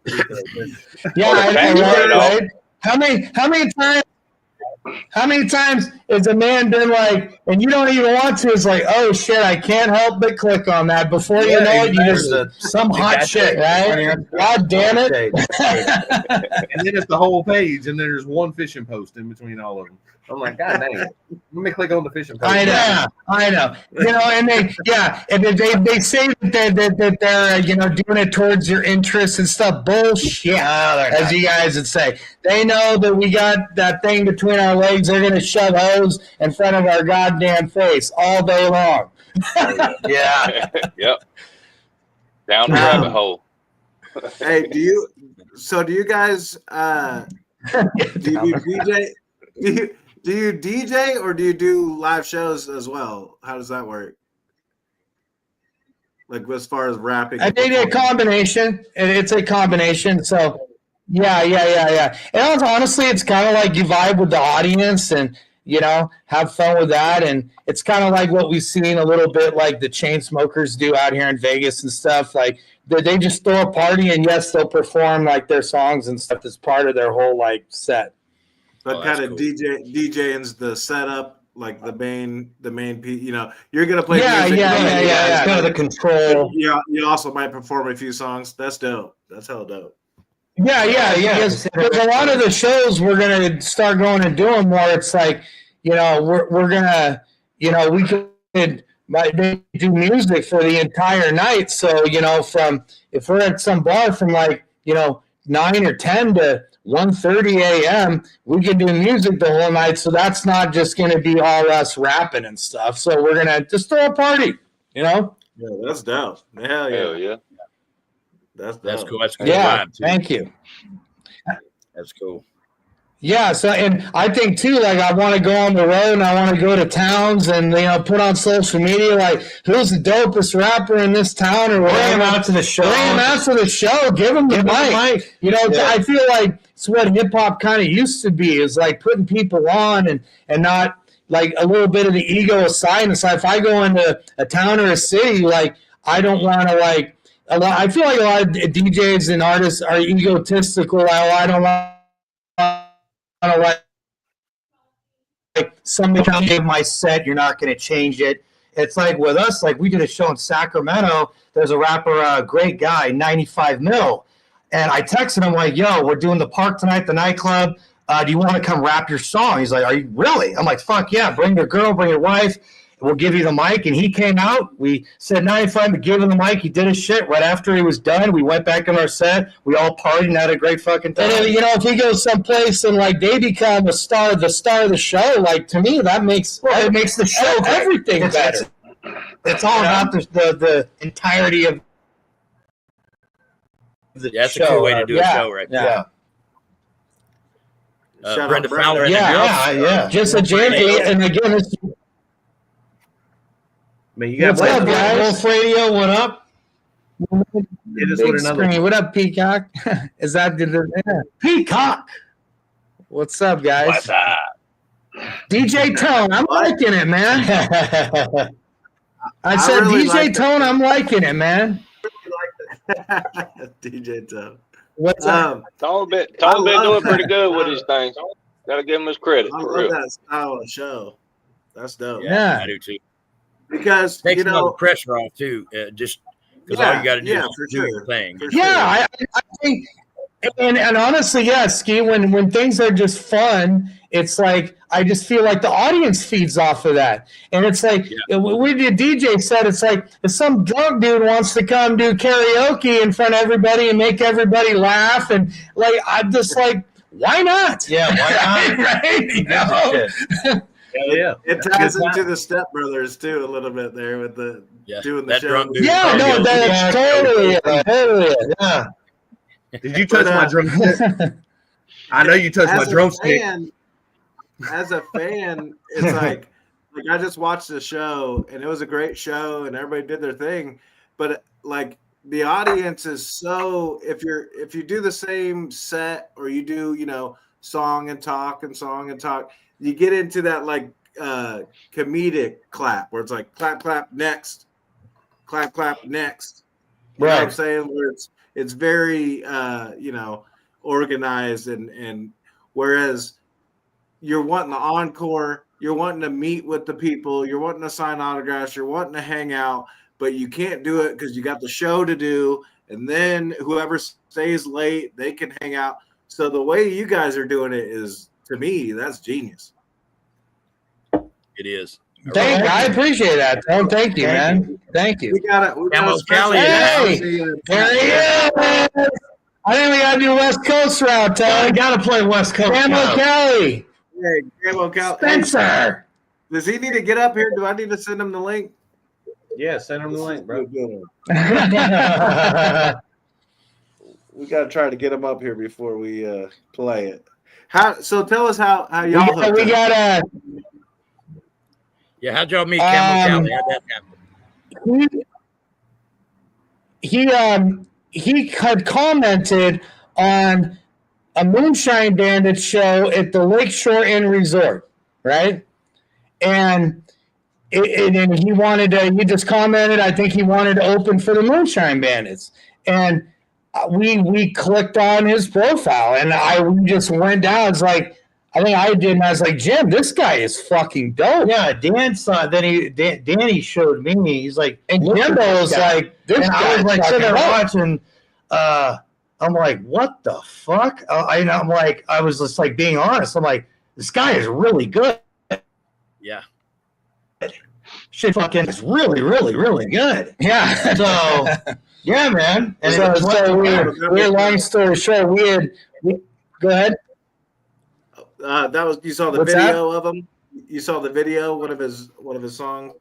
Yeah, Oh, the I facts know, right right? How many times has a man been like, and you don't even want to, it's like, oh shit, I can't help but click on that. Before you know it, you just some hot shit, right? God damn it. and then it's the whole page, and then there's one fishing post in between all of them. I'm like, God dang it. Let me click on the fishing post. I know. You know, and they say that they're doing it towards your interests and stuff. Bullshit, as you guys would say. They know that we got that thing between our legs. They're gonna shove hose in front of our goddamn face all day long. Yeah. Yep. Down the rabbit hole. Hey, do you guys do you DJ? Do you DJ or do you do live shows as well? How does that work? Like as far as rapping? I think a combination. It's a combination. So yeah. And honestly, it's kind of like you vibe with the audience and have fun with that. And it's kind of like what we've seen a little bit like the Chainsmokers do out here in Vegas and stuff. Like they just throw a party and yes, they'll perform like their songs and stuff as part of their whole like set. But kind of cool. DJing's the setup, like the main piece. You're gonna play. Music, It's kind of the control. You also might perform a few songs. That's dope. That's hell dope. Yeah. Because a lot of the shows we're gonna start going and doing more. It's like we're gonna we could do music for the entire night. So from if we're at some bar from like 9 or 10 to 1:30 a.m. we can do music the whole night, so that's not just going to be all us rapping and stuff. So we're gonna just throw a party, Yeah, that's dope. Hell yeah. That's cool. That's cool. Yeah, thank you. That's cool. Yeah, so and I think too, like I want to go on the road and I want to go to towns and put on social media like who's the dopest rapper in this town or whatever. Bring him out to the show. Give him the mic. I feel like it's what hip hop kind of used to be, is like putting people on and not like a little bit of the ego aside. And so if I go into a town or a city, like I don't want to like I feel like a lot of DJs and artists are egotistical. I don't want like somebody tell me my set, you're not going to change it. It's like with us, like we did a show in Sacramento. There's a rapper, great guy, 95 mil. And I texted him like, yo, we're doing the park tonight, the nightclub. Do you want to come rap your song? He's like, are you really? I'm like, fuck yeah, bring your girl, bring your wife. We'll give you the mic. And he came out. We said 95, we gave him the mic. He did his shit. Right after he was done, we went back in our set. We all partied and had a great fucking time. And you know, if he goes someplace and like they become the star of the show, like to me, that makes it makes the show everything better. It's all about the entirety of the That's show. a cool way to do a show, right? Yeah. Brenda Fowler in the Yeah, house. yeah. Just a jam. And again, it's Man, you got What's up, guys? Wolf Radio, what up? Hit us big with another. screen. What up, Peacock? Is that the Peacock? What's up, guys? What's up? DJ Tone, I'm liking it, man. I said really DJ like Tone, I'm liking it, man. DJ Tone. What's up? Tone been love doing that. pretty good with these things. Gotta give him his credit. I For love real. that style of show. That's dope. Yeah. I do too. Because Takes you some of the know, pressure off too. Just because all you got to do is for do sure. your thing. For sure. Yeah, I think, and honestly, yeah, Ski, when things are just fun, it's like I just feel like the audience feeds off of that, and it's like we the DJ said, it's like if some drunk dude wants to come do karaoke in front of everybody and make everybody laugh, and like I'm just like, why not? Yeah, why not? right? You know? Hell yeah. It ties into the Step Brothers too a little bit there with the doing the that show. drunk dude. Yeah, no, that's totally. Yeah. Did you touch my drumstick? I know you touched my drumstick. As a fan, it's like I just watched the show and it was a great show and everybody did their thing, but like the audience is so if you do the same set or you do song and talk, you get into that like comedic clap where it's like clap clap next, clap clap next. You know what I'm saying? Where it's very organized and whereas you're wanting the encore, you're wanting to meet with the people, you're wanting to sign autographs, you're wanting to hang out, but you can't do it because you got the show to do, and then whoever stays late, they can hang out. So the way you guys are doing it is, to me, that's genius. It is. I appreciate that, Tom. Thank you, man. Thank you. We got it. Camo Cali. Hey, there he is. I think we got to do West Coast route, Tom. I got to play West Coast. Camo Cali. Hey, Camo Cal. Spencer. Does he need to get up here? Do I need to send him the link? Yeah, send him the link, bro. We got to try to get him up here before we play it. So tell us how y'all hooked we up. got Yeah, how'd y'all meet Camo Cali? How'd that happen? he had commented on a Moonshine Bandit show at the Lakeshore Inn Resort, right? And he wanted to. He just commented. I think he wanted to open for the Moonshine Bandits, and we clicked on his profile, and we just went down. It's like I think I did, and I was like, Jim, this guy is fucking dope. Yeah, Dan saw. Then Danny showed me. He's like, and Jimbo was like, this and guy I was like sitting there dope. watching. I'm like, what the fuck? I'm like, I was just like being honest. I'm like, this guy is really good. Yeah. Shit fucking is really, really, really good. Yeah. So, yeah, man. And So we're long story short, go ahead. That was you saw the What's video of him. You saw the video, one of his songs.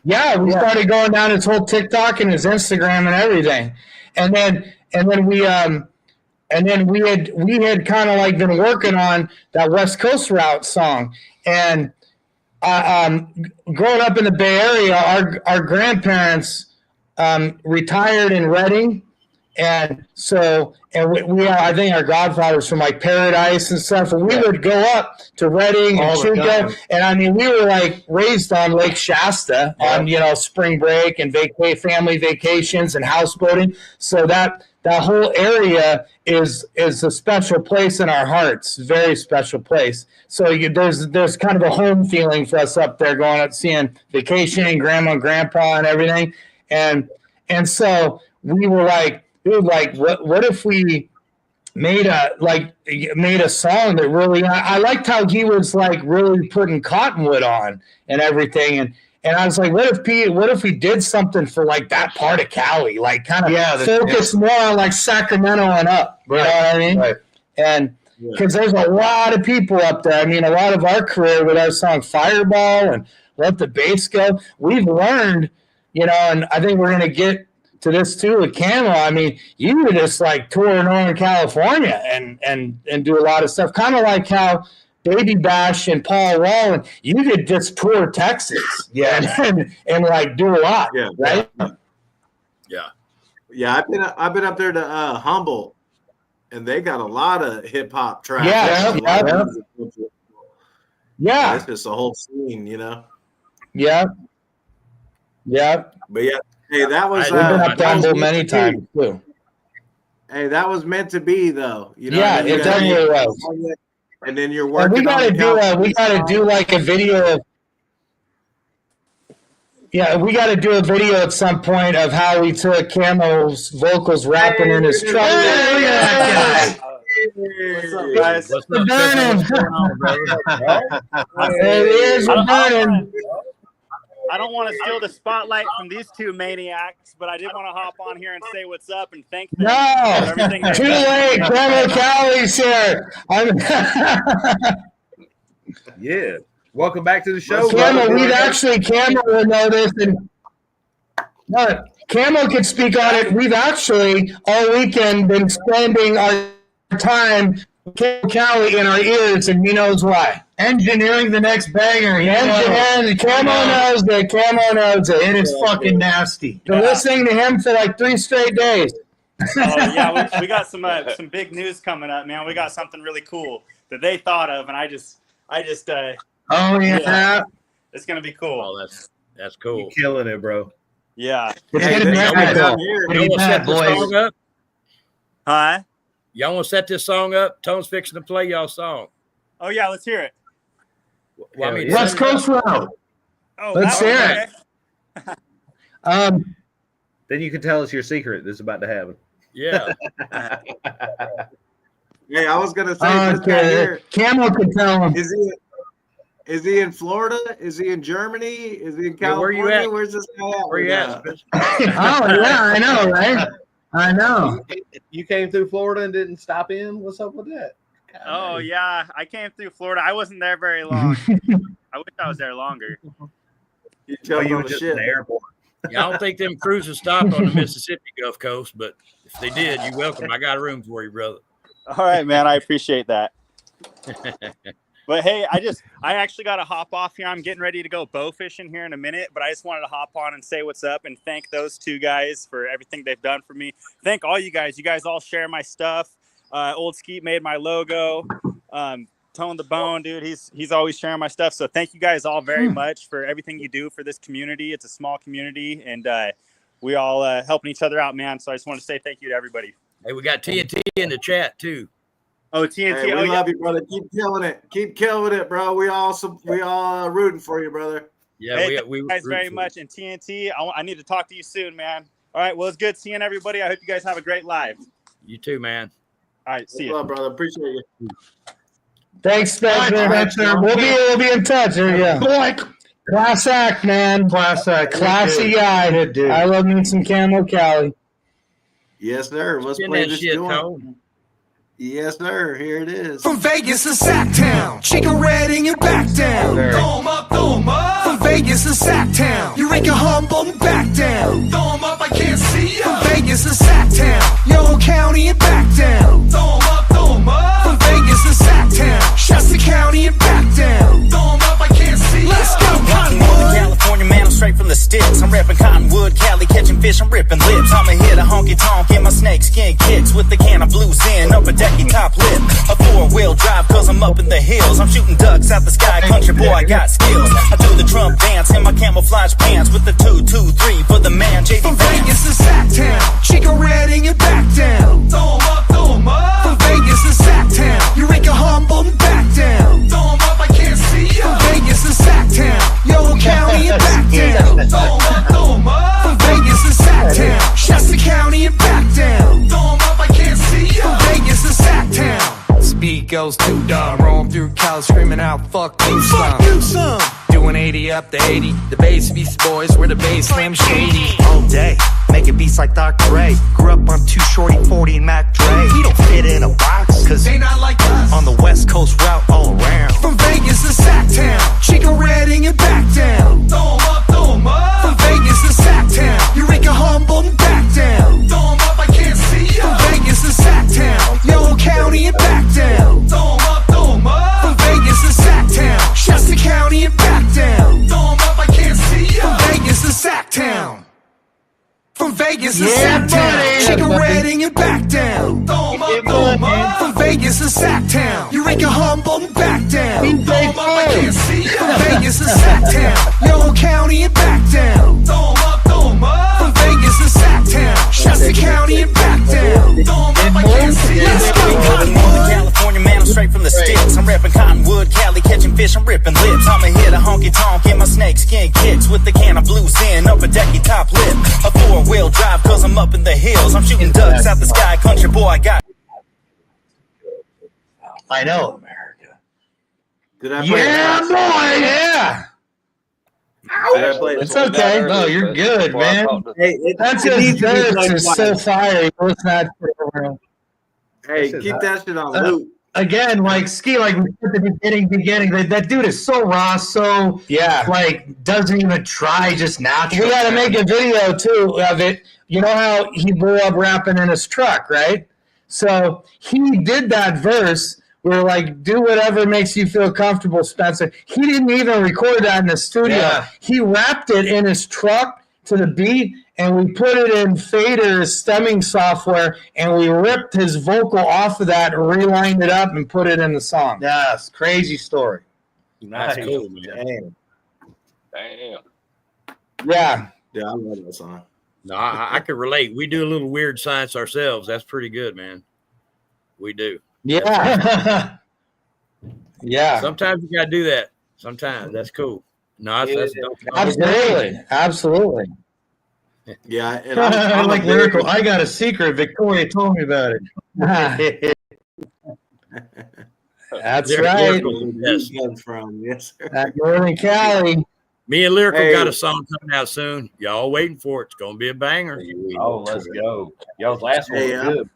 Yeah, we started going down his whole TikTok and his Instagram and everything, and then we had kind of like been working on that West Coast route song, and growing up in the Bay Area, our grandparents retired in Redding, And so, and we are, I think our godfathers from like Paradise and stuff, and we would go up to Redding and Chuco. And I mean, we were like raised on Lake Shasta on, spring break and family vacations and houseboating. So that whole area is a special place in our hearts, very special place. So there's kind of a home feeling for us up there, going up, seeing vacationing, grandma and grandpa and everything. And so we were like, dude, like what if we made a song that really, I liked how he was like really putting Cottonwood on and everything. And I was like, what if we did something for like that part of Cali, like kind of focus more on like Sacramento and up, you know what I mean? Right. And because there's a lot of people up there. I mean, a lot of our career with our song Fireball and Let the Bass Go, we've learned, and I think we're going to get to this too with Camo. I mean, you would just like tour Northern California and do a lot of stuff, kind of like how Baby Bash and Paul Wall, and you could just tour Texas, and like do a lot, right? Yeah. I've been up there to Humboldt, and they got a lot of hip hop tracks. Yeah, it's just a whole scene, Yeah. But yeah, hey, that was we've been up to Humboldt many times too. Hey, that was meant to be, though. It definitely was. And then you're working. We gotta do like a video of. Yeah, we got to do a video at some point of how we took Camo's vocals rapping in his truck. What's up, guys? What's burning? Ears are burning. I don't want to steal the spotlight from these two maniacs, but I did want to hop on here and say what's up and thank them for everything. Too late. Camo Cali's here. Yeah. Welcome back to the show. Camo will know this, and Camo could speak on it. We've actually all weekend been spending our time Camo Cali in our ears, and he knows why. Engineering the next banger. Camo knows it. Camo knows it. It is fucking nasty. Been listening to him for like 3 straight days. Yeah, we got some big news coming up, man. We got something really cool that they thought of, and I just. Oh yeah, it's gonna be cool. Oh, that's cool. You're killing it, bro. Yeah. Y'all want to set this song up? Huh? Y'all want to set this song up? Tone's fixing to play y'all song. Oh yeah, let's hear it. Well, I mean, West Coast Road. Oh, let's hear it. Then you can tell us your secret that's about to happen. Yeah. Hey, I was gonna say this guy here. Camo can tell him. Is he in Florida? Is he in Germany? Is he in California? Where you at? Where's this guy at? Where you at? Oh yeah, I know, right? I know. You came through Florida and didn't stop in? What's up with that? Oh yeah, I came through Florida. I wasn't there very long. I wish I was there longer. You were just in the airport. Yeah, I don't think them cruises stopped on the Mississippi Gulf Coast, but if they did, you're welcome. I got a room for you, brother. All right, man. I appreciate that. But hey, I actually got to hop off here. I'm getting ready to go bow fishing here in a minute, but I just wanted to hop on and say what's up and thank those two guys for everything they've done for me. Thank all you guys. You guys all share my stuff. Old Skeet made my logo. Tone the Bone, dude. He's always sharing my stuff. So thank you guys all very much for everything you do for this community. It's a small community, and we all helping each other out, man. So I just want to say thank you to everybody. Hey, we got TNT in the chat too. Oh, TNT! Hey, we love you, brother. Keep killing it. Keep killing it, bro. We all rooting for you, brother. Yeah, hey, we guys very much. And TNT, I need to talk to you soon, man. All right. Well, it's good seeing everybody. I hope you guys have a great live. You too, man. All right. See you, brother. Appreciate you. Thanks, Spencer. We'll be in touch. There you go. Class act, man. Classy guy. Good dude. I love me some Camo Cali. Yes, sir. Let's play this joint. Yes, sir. Here it is. From Vegas to Sacktown, Chicken Red and you back down. Throw 'em up, throw 'em up. From Vegas to Sacktown, you ain't humble and back down. Throw 'em up, I can't see ya. From Vegas to Sacktown, Yoho County and back down. Throw 'em up, throw 'em up. From Vegas to Sacktown, Shasta County and back down. Throw 'em up, I can't see ya. Let's go, Cottonwood. California man, I'm straight from the sticks. I'm repping Cottonwood, Cali, catching fish and ripping lips. I'ma hit a honky tonk in my snake skin kicks with the can of blues in upper decky top lip. A 4-wheel drive cause I'm up in the hills. I'm shooting ducks out the sky, country boy, I got skills. I do the Trump dance in my camouflage pants with the 2-2-3 for the man JD From Vance. Vegas to Sacktown, Chico Red and you back down. Throw 'em up, throw 'em up. From Vegas to Sacktown, Eureka, Humboldt and back down. Throw 'em up, I can't see ya. From Vegas to Sacktown, Yolo County and back down. Throw 'em up, throw 'em up. From Vegas to Sacktown, Shasta County and back down. Throw 'em up, I can't see ya. From Vegas to Sacktown. Speed goes too dumb, rolling through Cal, screaming out, fuck you Fuck some. you some. Doing 80 up to 80, the bass beast boys, where the bass slam shady. All day, making beats like Dr. Ray. Grew up on 2 Shorty 40 and Mac Dre. We don't fit in a box, cause They not like us. on the West Coast route all around. From Vegas to Sacktown, Chico Red and you back down. Throw 'em up, throw 'em up. From Vegas to Sacktown, Eureka, Humboldt and back down. Throw 'em up, I can't see ya. From Vegas to Sacktown, Yolo County and back down. Throw 'em up, throw 'em up. From Vegas to Sacktown, Shasta County and back down. Throw 'em up, I can't see ya. From Vegas to Sacktown. From Vegas to Sacktown, Chico Red and you back down. Throw 'em up, throw 'em up. From Vegas to Sacktown, Eureka, Humboldt and back down. Throw 'em up, I can't see ya. From Vegas to Sacktown, Yolo County and back down. Throw 'em up, throw em up. From Vegas to Sacktown, Shasta County and back down. Throw 'em up, I can't see ya. Let's go. Cottonwood, California, man, I'm straight from the sticks. I'm repping Cottonwood, Cali, catching fish, I'm ripping lips. I'ma hit a honky tonk in my snake skin kicks with the can of blues in upper decky top lip. A 4-wheel drive cause I'm up in the hills. I'm shooting ducks out the sky, country boy, I got. I know. Did I play Yeah, it? boy, yeah. Did I play it? It's okay. No, you're good, man. Hey, That's it needs his to be verse played is twice. so fiery. Let's not Hey, keep that shit on loop. Again, like Ski, like we said at the beginning, that dude is so raw, so Yeah. like doesn't even try, just natural. We got to make a video too of it. You know how he blew up rapping in his truck, right? So he did that verse. We're like, do whatever makes you feel comfortable, Spencer. He didn't even record that in the studio. Yeah. He rapped it in his truck to the beat, and we put it in Fader's stemming software, and we ripped his vocal off of that, relined it up, and put it in the song. Yes, crazy story. That's cool, man. Damn. Yeah. Yeah, I love that song. No, I could relate. We do a little weird science ourselves. That's pretty good, man. We do. Yeah. Yeah. Sometimes you gotta do that. Sometimes that's cool. No, that's Absolutely. Absolutely. Yeah, and I I'm like a very- lyrical. I got a secret. Victoria told me about it. That's They're right. lyrical. Yes. Comes from yes, sir. At Northern Cali. Me and Lyrical Hey. got a song coming out soon. Y'all waiting for it. It's gonna be a banger. Oh, let's go. Y'all's last one Hey, was good.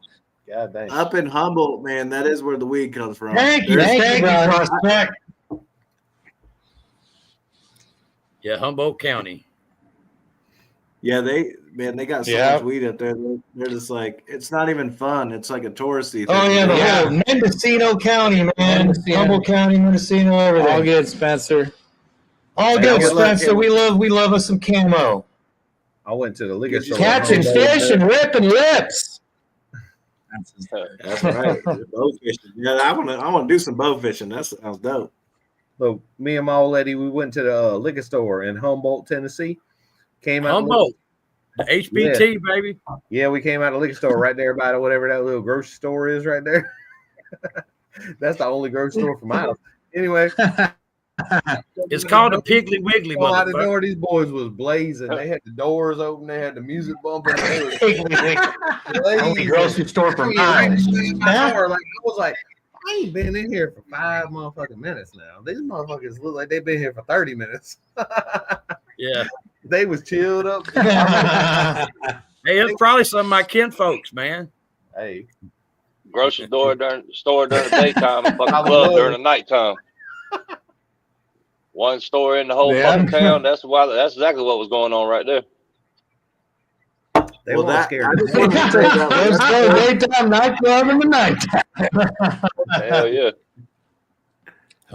God dang. Up in Humboldt, man, that is where the weed comes from. Thank you, Thank thank you, you, brother. Prospect. Yeah, Humboldt County. Yeah, they got so Yeah. much weed up there. They're just like, it's not even fun. It's like a touristy thing. Oh yeah, the Yeah. whole Mendocino County, man. Mendocino. Humboldt County, Mendocino, everything. All good, Spencer. All Hey, good, good luck, Spencer. Kim. We love us some camo. I went to the liquor store. Catching fish and ripping lips. That's right. Bow fishing. Yeah, I want to do some bow fishing. That sounds dope. So me and my old lady, we went to the liquor store in Humboldt, Tennessee. Came out. Humboldt. The HBT, baby. Yeah, we came out of the liquor store right there by whatever that little grocery store is right there. That's the only grocery store for miles. Anyway, It's called a Piggly Wiggly, go out the motherfucker. door. These boys was blazing. They had the doors open. They had the music bumping. They was Only grocery store for Yeah, right miles. in my door. Like I was like, I ain't been in here for 5 motherfucking minutes now. These motherfuckers look like they've been here for 30 minutes. Yeah. They was chilled up. Hey, it's probably some of my kinfolks, man. Hey, Grocery store during the daytime, and fucking I club love during it. the nighttime. One store in the whole Yeah. fucking town. That's exactly what was going on right there. they Well, weren't that scared. I just wanted to say that Let's go daytime nightclub in the nighttime. Hell yeah.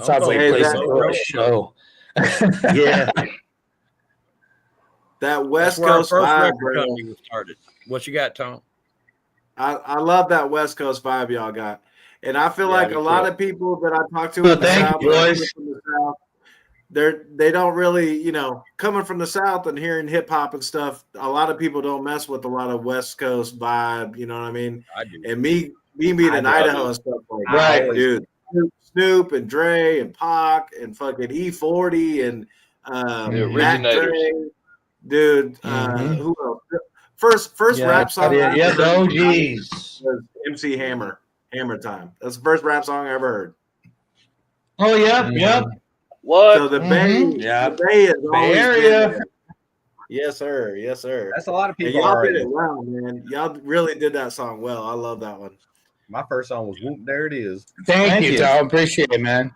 Sounds like a Hey, place that- for a show. Yeah. that West That's where our Coast first vibe, record bro. company was started. What you got, Tom? I love that West Coast vibe y'all got. And I feel like me a lot too. of people that I talk to Well, in the thank South, you, that are boys. from the South, they don't really, you know, coming from the South and hearing hip hop and stuff, a lot of people don't mess with a lot of West Coast vibe, you know what I mean? I do. And me being in Idaho and stuff like Right. that, dude. Snoop and Dre and Pac and fucking E40 and The Mac Dre, originators. dude. Mhm. Who else? First Yeah, rap song I yeah, ever the heard OGs. was MC Hammer. Hammer Time. That's the first rap song I ever heard. Oh, yep, yep. What? So the Bay, Yeah. the Bay is Bay always Area. been there. Yes, sir. Yes, sir. That's a lot of And people y'all already. did it well, man. Y'all really did that song well. I love that one. My first song was Whoop, There It Is. Thank you, Tom. Appreciate it, man.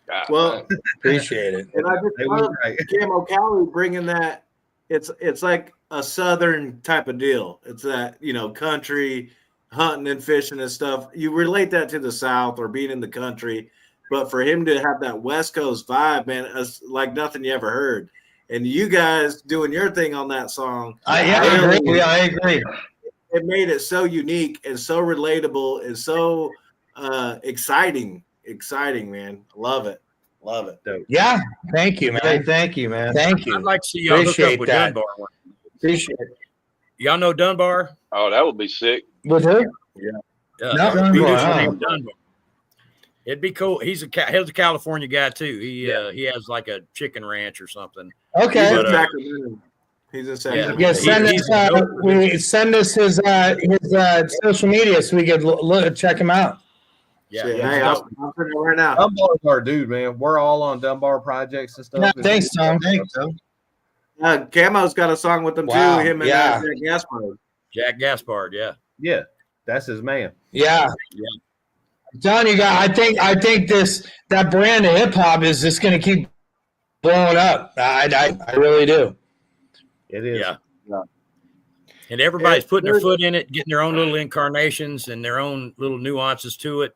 God, Well, man. Appreciate it. and I just It was love right. Camo Cali bringing that. It's like a Southern type of deal. It's that, you know, country hunting and fishing and stuff. You relate that to the South or being in the country, but for him to have that West Coast vibe, man, it's like nothing you ever heard. And you guys doing your thing on that song, I agree. Yeah, I agree. it made it so unique and so relatable and so exciting, man. Love it. Yeah. Thank you, Hey, man. thank you, man. Thank you. I'd like to see y'all hook up Appreciate with that. Dunbar. Appreciate it. Y'all know Dunbar? Oh, that would be sick. With who? Yeah, No, there's a producer Dunbar, huh? named Dunbar. It'd be cool. He's a California guy too. He has like a chicken ranch or something. Okay. He's But, in Sacramento. He's in Sacramento. Yeah, send us his social media so we could check him out. Yeah, Shit, he's hey, dope. I'm putting it right now. Dunbar's our dude, man. We're all on Dunbar projects and stuff. Yeah, thanks, Tom. Thanks, Tom. Camo's got a song with them Wow, too. Him and yeah. Jack Gaspard. Jack Gaspard. Yeah. Yeah, that's his man. Yeah. John, you got. I think that brand of hip hop is just going to keep blowing up. I really do. It is. Yeah. And everybody's putting their foot in it, getting their own little incarnations and their own little nuances to it.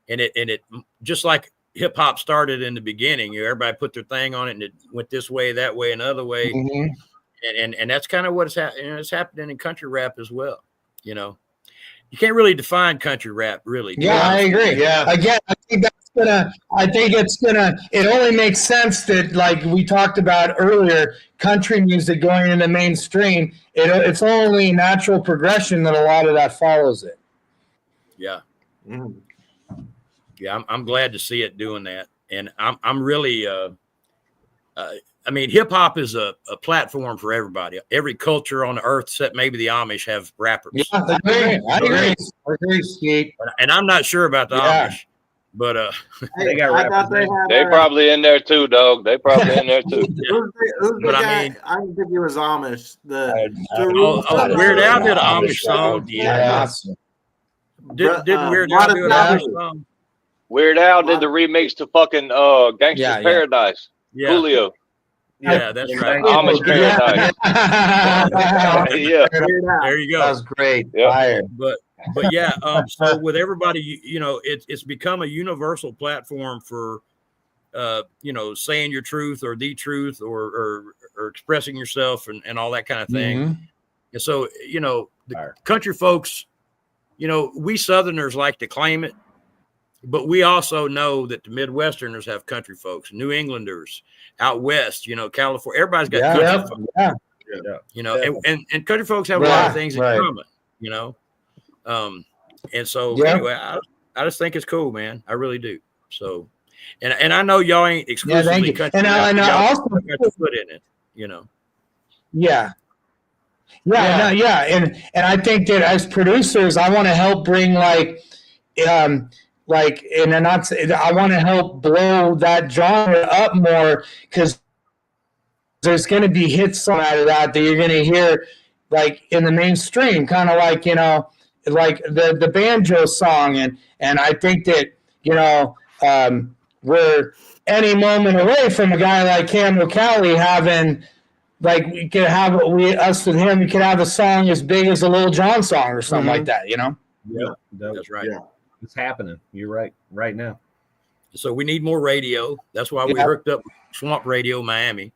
And it just like hip hop started in the beginning, everybody put their thing on it and it went this way, that way, another way. Mm-hmm. And that's kind of what it's happening in country rap as well. You know, you can't really define country rap, really. Yeah, I agree. Yeah. Again, it only makes sense that, like we talked about earlier, country music going into mainstream, it's only a natural progression that a lot of that follows it. Yeah. Mm. Yeah, I'm glad to see it doing that. And I'm really, I mean, hip hop is a platform for everybody. Every culture on the earth, except maybe the Amish, have rappers. Yeah, I agree, Steve. And I'm not sure about the Amish, but They got I thought rappers. They probably in there too, dog. They probably in there too. Who's the But I guy? mean- I don't think he was Amish. Weird Al did an Amish song. Yeah. Didn't Weird Al do an Amish song? Weird Al did the remix to fucking Gangsta's Yeah. Paradise. Yeah, Julio. yeah, that's right. Amish Paradise. Yeah. There you That go. was great. Yep. Fire. But yeah, so with everybody, you know, it's become a universal platform for saying your truth or the truth or expressing yourself and all that kind of thing. Mhm. And so, you know, the country folks, you know, we Southerners like to claim it, but we also know that the Midwesterners have country folks, New Englanders out west, you know, California, everybody's got country folks, Yeah. you know, and country folks have a lot of things in Right. common, you know. And so Yeah. anyway, I just think it's cool, man. I really do. So, and I know y'all ain't exclusively you. country, And rap, I but y'all also- got your foot in it, you know. Yeah. And I think that as producers, I want to help bring I want to help blow that genre up more, because there's going to be hits out of that you're going to hear like in the mainstream, kind of like, you know, like the banjo song. And I think that, you know, we're any moment away from a guy like Camo Cali having, like, we could have us and him. We could have a song as big as a Lil Jon song or something like that. You know? Yeah, That's right. Yeah. it's happening. You're right. Right now. So we need more radio. That's why we hooked up with Swamp Radio Miami,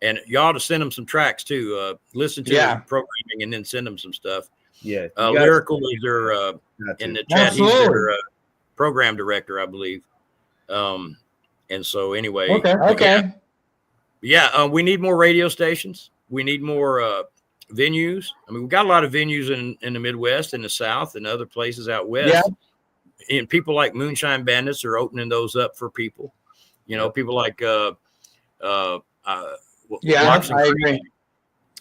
And you ought to send them some tracks too. Listen to the programming and then send them some stuff. Yeah. Lyrical is their in the chat. He's their program director, I believe. And so anyway. Okay. Yeah. We need more radio stations. We need more venues. I mean, we've got a lot of venues in the Midwest, in the South, and other places out west. Yeah. And people like Moonshine Bandits are opening those up for people. You know, people like I agree.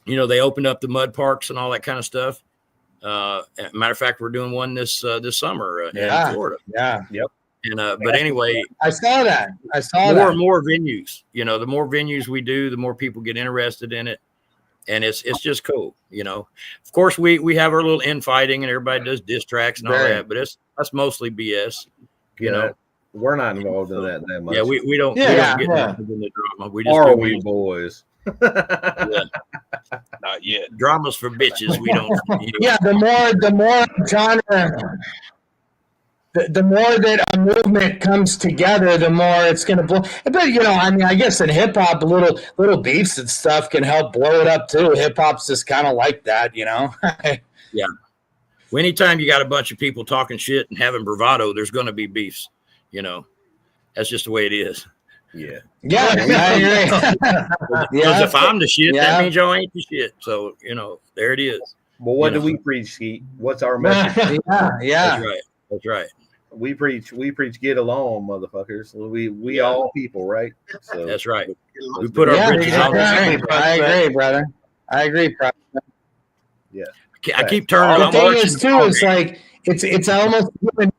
You know, they opened up the mud parks and all that kind of stuff. Matter of fact, we're doing one this summer in Florida. Yeah. Yep. And but anyway, I saw that. More and more venues. You know, the more venues we do, the more people get interested in it, and it's just cool. You know, of course we have our little infighting and everybody does diss tracks and all that, but that's mostly BS. You know. We're not involved in that much. Yeah, we don't. We don't get involved in the drama. We just are we boys? Yeah. Not yet. Dramas for bitches. We don't. Yeah, the more genre, the more that a movement comes together, the more it's going to blow. But you know, I mean, I guess in hip hop, little beefs and stuff can help blow it up too. Hip hop's just kind of like that, you know. Yeah. Well, anytime you got a bunch of people talking shit and having bravado, there's going to be beefs. You know, that's just the way it is. Yeah. Yeah, I agree. Because if I'm the shit, that means y'all ain't the shit. So, you know, there it is. Well, what do we preach, Skeet? What's our message? Yeah. That's right. We preach get along, motherfuckers. We all people, right? So that's right. We put our bridges on. I agree, brother. I agree, brother. Yeah. I keep turning. The thing is, too, it's like it's almost human.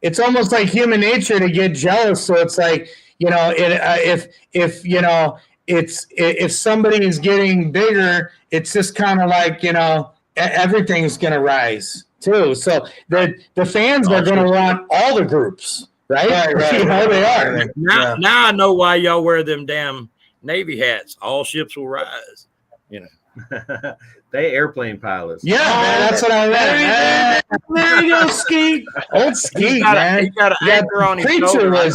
It's almost like human nature to get jealous. So it's like, you know, if you know, if somebody is getting bigger, it's just kind of like, you know, everything's going to rise too. So the fans are going to want all the groups, right? You know, they are. Now I know why y'all wear them damn Navy hats. All ships will rise. You know. They airplane pilots. Yeah, man, that's what I meant. There you go, Skeet. Old Skeet, man. He got an anchor on his shoulder. I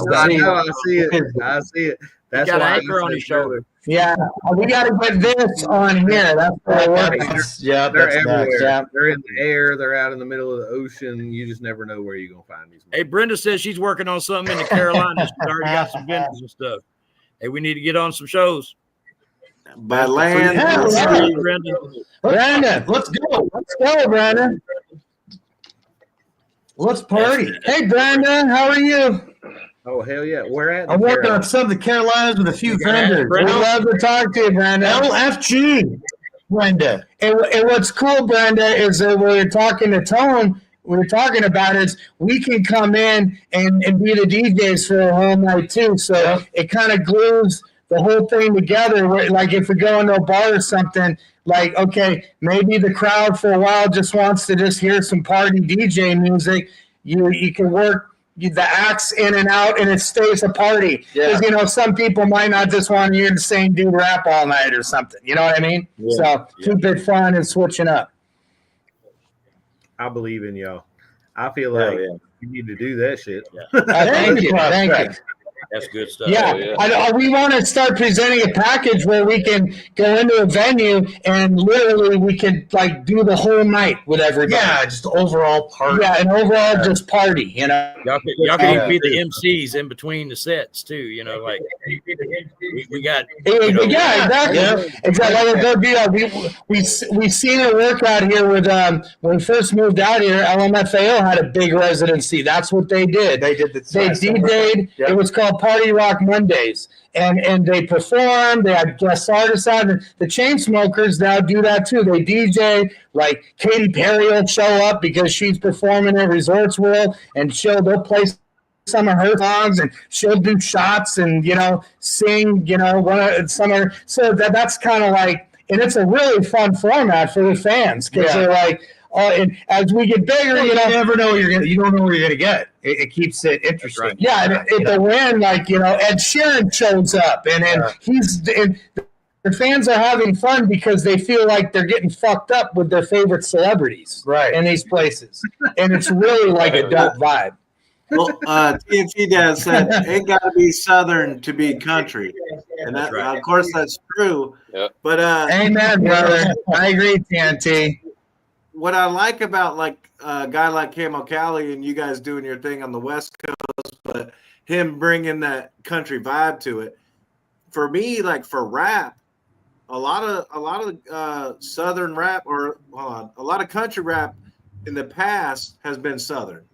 see it. That's got an anchor on his shoulder. Yeah, we got to get this on here. That's what it works. Yeah, they're everywhere. Yeah. They're in the air. They're out in the middle of the ocean. You just never know where you're going to find these. Hey, Brenda says she's working on something in the Carolinas. She's already got some vendors and stuff. Hey, we need to get on some shows. By land. Brandon, let's go. Let's go, Brandon. Let's party. Hey, Brandon, how are you? Oh, hell yeah. Where at? I'm working on some of the Carolinas with a few vendors. We'd love to talk to you, Brenda. LFG, Brenda. And what's cool, Brenda, is that when we're talking to Tone, we're talking about is we can come in and be the DJs for a whole night, too. So it kind of glues the whole thing together. Like if we go into a bar or something, like, okay, maybe the crowd for a while just wants to just hear some party DJ music. You can work the acts in and out, and it stays a party. Because, you know, some people might not just want to hear the same dude rap all night or something. You know what I mean? Yeah. So keep it fun and switching up. I believe in y'all. I feel like you need to do that shit. Thank you. Thank you. That's good stuff. Yeah, we want to start presenting a package where we can go into a venue and literally we can like do the whole night with everybody. Yeah, just overall party. Yeah, an overall just party. You know, y'all can be the MCs in between the sets too. You know, like we got. You know, exactly. We seen it work out here with when we first moved out here. LMFAO had a big residency. That's what they did. They DJ'd. It was called Party Rock Mondays, and they performed. They had guest artists out, and the Chainsmokers now do that too. They DJ. Like Katy Perry will show up because she's performing at Resorts World, and they'll play some of her songs, and she'll do shots and sing so that's kind of like, and it's a really fun format for the fans because they're like. And as we get bigger, you never know you don't know where you're gonna get. It keeps it interesting. Right. Yeah, and at the end, like Ed Sheeran shows up, and the fans are having fun because they feel like they're getting fucked up with their favorite celebrities, right, in these places, and it's really like a dope vibe. Well, TNT Dad said ain't got to be Southern to be country, and that, right. of course, that's true. Yep. But amen, brother. I agree, TNT. What I like about like a guy like Camo Cali and you guys doing your thing on the West Coast, but him bringing that country vibe to it. For me, like for rap, a lot of Southern rap or a lot of country rap in the past has been Southern.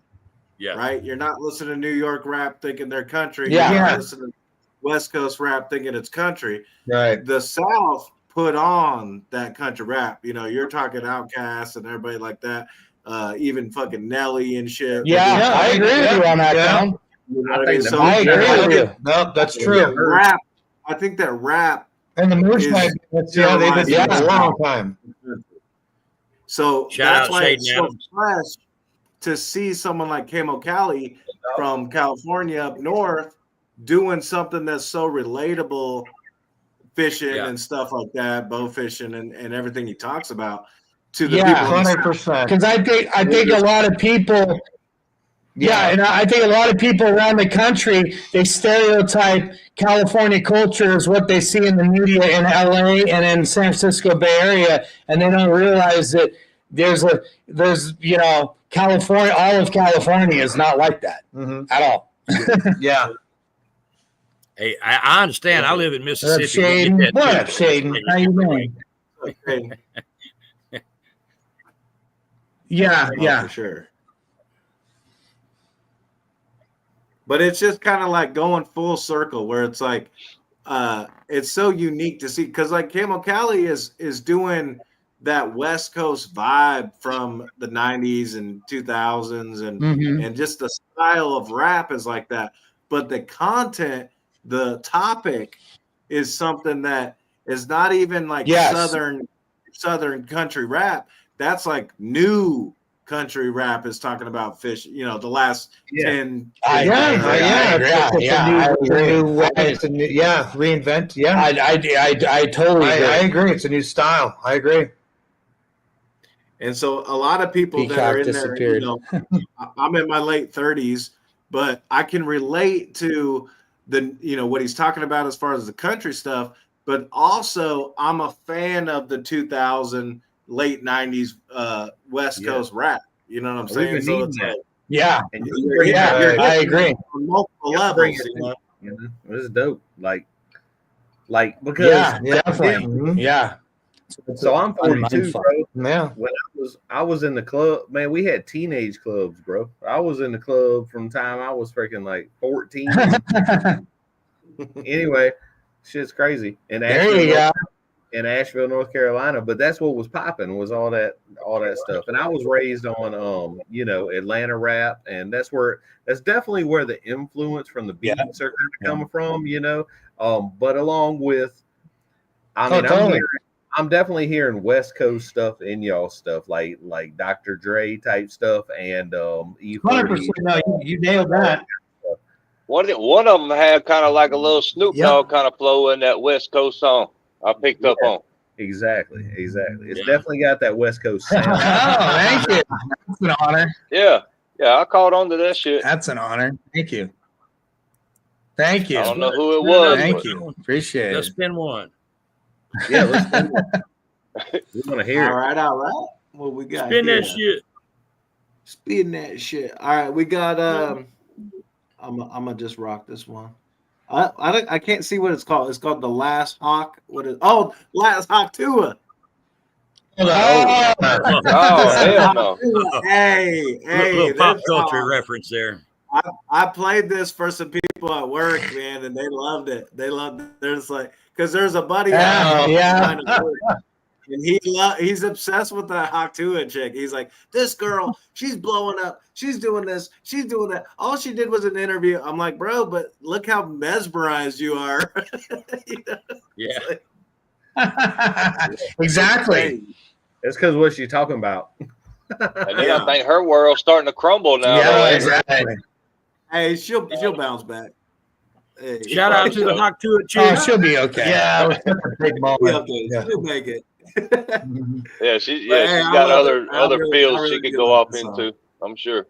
Yeah. Right. You're not listening to New York rap thinking they're country. Yeah. You're not listening to West Coast rap thinking it's country. Right. The South put on that country rap. You know, you're talking Outkast and everybody like that. Even fucking Nelly and shit. Yeah, I agree with you on that, Tom. You know what I mean? So I agree with you. No, that's true. Rap. I think that rap And the Moose is Knight, yeah, they've been doing it a long time. So Shout that's out why Shaden it's so Adams. fresh to see someone like Camo Cali from California up north doing something that's so relatable, fishing and stuff like that, bow fishing and everything he talks about to the people. 100%. Because I think a lot of people. Yeah, and I think a lot of people around the country, they stereotype California culture as what they see in the media in LA and in San Francisco Bay Area, and they don't realize that there's California, all of California is not like that at all. Yeah. Hey, I understand. I live in Mississippi. Shaden? What up, Shaden? How you doing? Yeah. For sure. But it's just kind of like going full circle where it's like it's so unique to see because like Camo Cali is doing that West Coast vibe from the 90s and 2000s and just the style of rap is like that. But the content, the topic is something that is not even like Southern country rap. That's like new country rap is talking about fish, the last 10. Reinvent. Yeah. I totally agree. I agree. It's a new style. I agree. And so a lot of people that are in there, I'm in my late 30s, but I can relate to what he's talking about as far as the country stuff, but also I'm a fan of the 2000 late 90s West Coast rap. You know what I'm saying? So it's like, I agree. On multiple levels. This is dope. Like because definitely. So I'm 42, bro. Yeah. When I was in the club, man, we had teenage clubs, bro. I was in the club from the time I was freaking like 14. Anyway, shit's crazy. And in Asheville, North Carolina, but that's what was popping was all that stuff. And I was raised on Atlanta rap, and that's definitely where the influence from the beats are kind of coming from, but along with I'm definitely hearing West Coast stuff in y'all stuff, like Dr. Dre type stuff and 100%. No, you nailed that. One of them had kind of like a little Snoop Dogg kind of flow in that West Coast song. I picked up on. Exactly. It's definitely got that West Coast sound. Oh, thank you. That's an honor. Yeah, I caught on to that shit. That's an honor. Thank you. I don't know who it was. Thank you. Appreciate Let's it. spin one. Yeah, let's spin one. We want to hear it. All right. What we got? Spin that shit. Spin that shit. All right, we got. I'm gonna just rock this one. I can't see what it's called. It's called The Last Hawk. Last Hawk Tua. Oh, hell no. Hey, Little pop culture reference there. I played this for some people at work, man, and they loved it. They're just like, because there's a buddy and he's obsessed with the Hawktua chick. He's like, this girl, she's blowing up. She's doing this. She's doing that. All she did was an interview. I'm like, bro, but look how mesmerized you are. Yeah. Exactly. It's because what she's talking about. And then I think her world's starting to crumble now. Yeah, exactly. Hey, she'll bounce back. Hey, Shout out to the Hawktua chick. Oh, she'll be okay. Yeah, it was a big moment. She'll make it. She's got other fields she could go off into, I'm sure.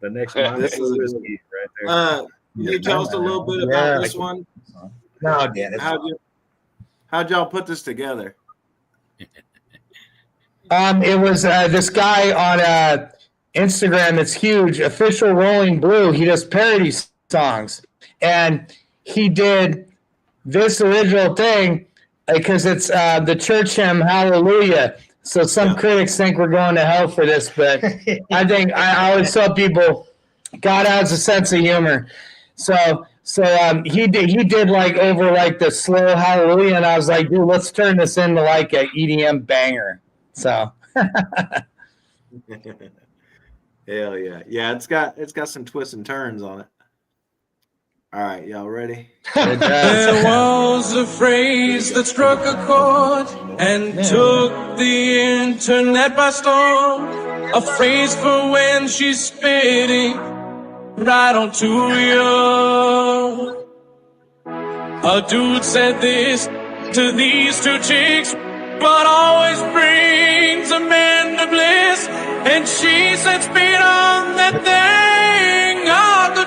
The next This is a good whiskey right there. Can you tell us a little bit about this one? No, Dan. How'd y'all put this together? It was this guy on Instagram. It's huge. Official Rolling Blue. He does parody songs, and he did this original thing because it's the church hymn Hallelujah. So some critics think we're going to hell for this, but I think I always tell people God has a sense of humor. So he did like over like the slow Hallelujah, and I was like, dude, let's turn this into like a EDM banger. So Hell yeah. Yeah, it's got some twists and turns on it. All right, y'all ready? There was a phrase that struck a chord and took the internet by storm. A phrase for when she's spitting right onto you. A dude said this to these two chicks, but always brings a man to bliss. And she said, spit on that thing, I'll go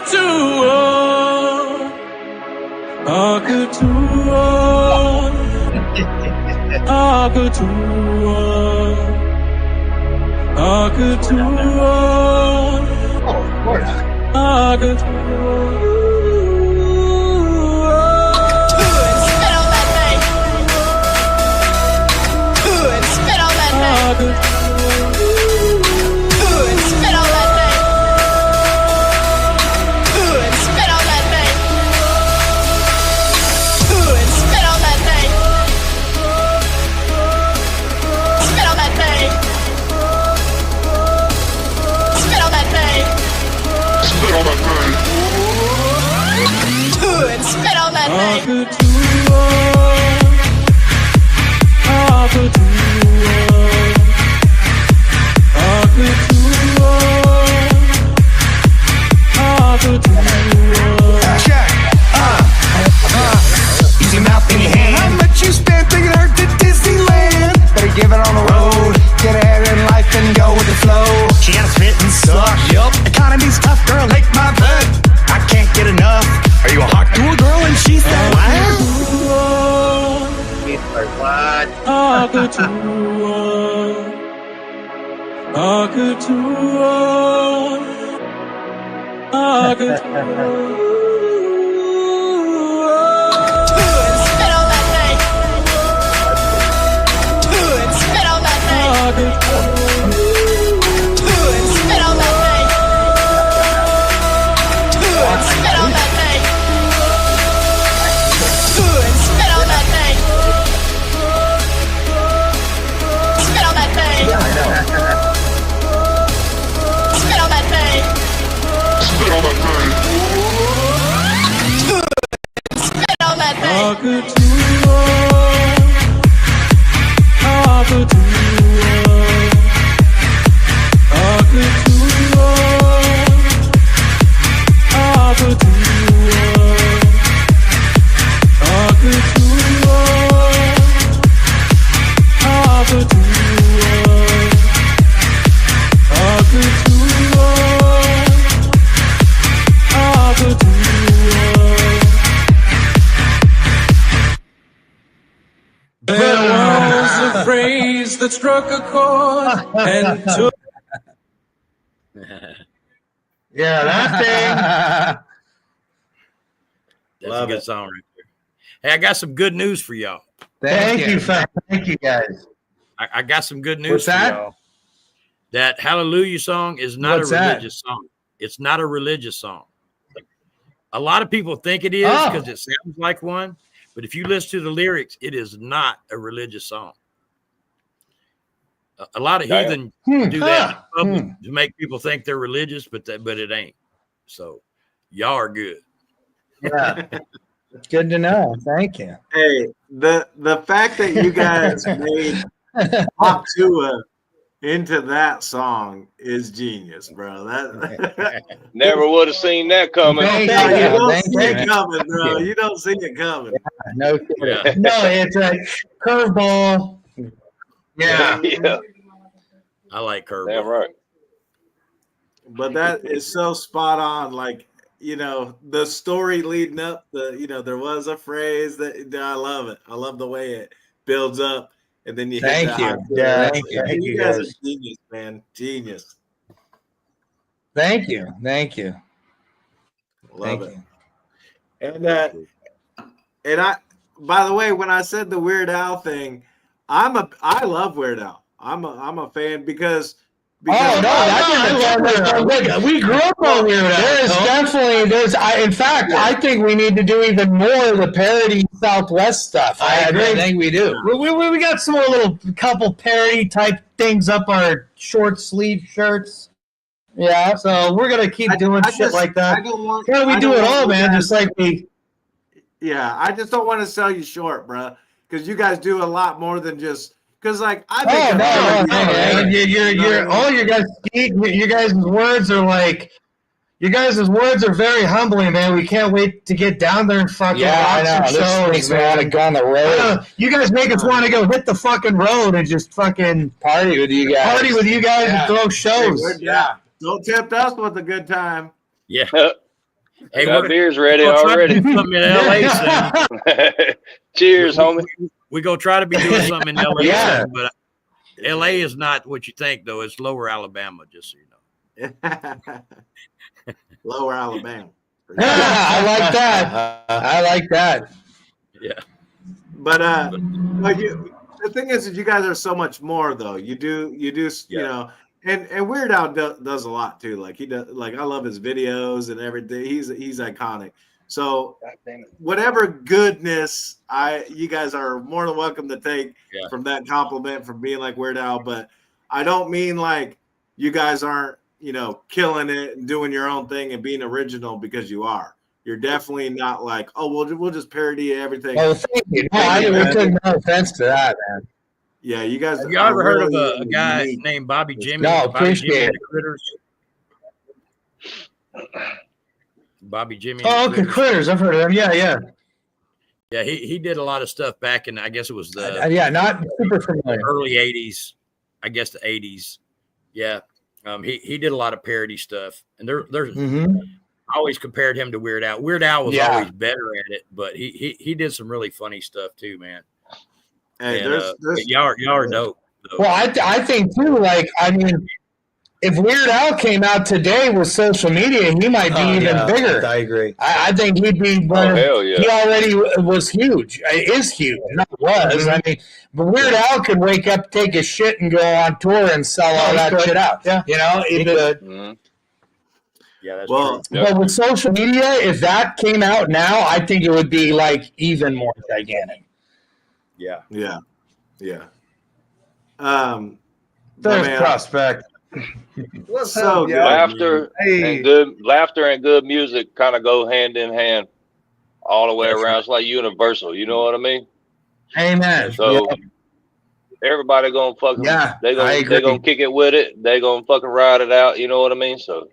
Use your mouth in your hand. How much you spent taking her to Disneyland? Better give it on the road. Get ahead in life and go with the flow. She gotta spit and suck. Yup. Economy's tough, girl. Take my blood. I can't get enough. Are you a hot cool girl? And she said, what? That struck a chord and took. Yeah, that thing. That's a good song right there. Hey, I got some good news for y'all. Thank you, guys. I got some good news for y'all. That Hallelujah song is not a religious song. It's not a religious song. A lot of people think it is because it sounds like one, but if you listen to the lyrics, it is not a religious song. A lot of heathen do that to make people think they're religious, but it ain't. So y'all are good. Yeah, good to know. Thank you. Hey, the fact that you guys made Pop Tua into that song is genius, bro. That never would have seen that coming. You don't see it coming, bro. You don't see it coming. Yeah, no, no, it's a curveball. Yeah. I like curveball. Damn right. but that is so spot on. Like, you know, the story leading up, there was a phrase that I love it. I love the way it builds up, and then you hit Thank that you. high. Yeah, thank You you, guys are guys. genius, man. Genius. Thank you. Thank you. Love Thank it. you. And by the way, when I said the Weird Al thing, I love Weird Al. I'm a fan because Oh no, I love Weird Al. We grew up on Weird Al. In fact, I think we need to do even more of the parody Southwest stuff. I agree. I think we do. We got some more little couple parody type things up our short sleeve shirts. Yeah. So we're gonna keep doing shit like that. We I do don't it want all, you man. guys- Just like we. Yeah, I just don't want to sell you short, bro, because you guys do a lot more than just. Because like I make man. You're all your guys. Your guys' words are like. You guys' words are very humbling, man. We can't wait to get down there and fucking rock some shows, This makes me want to go on the I road. know. You guys make us want to go hit the fucking road and just fucking Party with you guys. and throw shows. Don't tempt us with a good time. Yeah. Hey, got beers ready already. Something in LA soon. Cheers, homie. We're gonna try to be doing something in LA Yeah. soon, but LA is not what you think, though. It's Lower Alabama, just so you know. Lower Alabama. I like that. I like that. Yeah. But the thing is that you guys are so much more though. You do you know, and Weird Al does a lot too. Like he does, like I love his videos and everything. He's iconic. So whatever goodness you guys are more than welcome to take from that compliment from being like Weird Al. But I don't mean like you guys aren't, you know, killing it and doing your own thing and being original, because you are. You're definitely not like, oh, we'll just parody everything. Oh, thank you. We took no offense to that, man. Yeah, you guys. Have you ever heard of a guy named Bobby Jimmy? No, Bobby Jimmy appreciate and it. the Critters. Bobby Jimmy. Oh, okay, Critters. I've heard of them. Yeah. Yeah, he did a lot of stuff back in, I guess it was the not super familiar. early 80s, I guess the 80s. Yeah. He did a lot of parody stuff. And there's I always compared him to Weird Al. Weird Al was always better at it, but he did some really funny stuff too, man. Hey, and, y'all are dope. Well, I think too, like, I mean, if Weird Al came out today with social media, he might be even bigger. I agree. I think he'd be one. Hell yeah. He already was huge. Is huge. Not was. I mean, but Weird Al could wake up, take his shit, and go on tour and sell all that shit out. Yeah. You know, He could. Yeah, that's well, true. But with social media, if that came out now, I think it would be like even more gigantic. Yeah. There's prospect. What's So up, good. y'all? Laughter and good music kind of go hand in hand all the way around. It's like universal. You know what I mean? Amen. So everybody gonna fucking they I gonna kick it with it. They gonna fucking ride it out. You know what I mean? So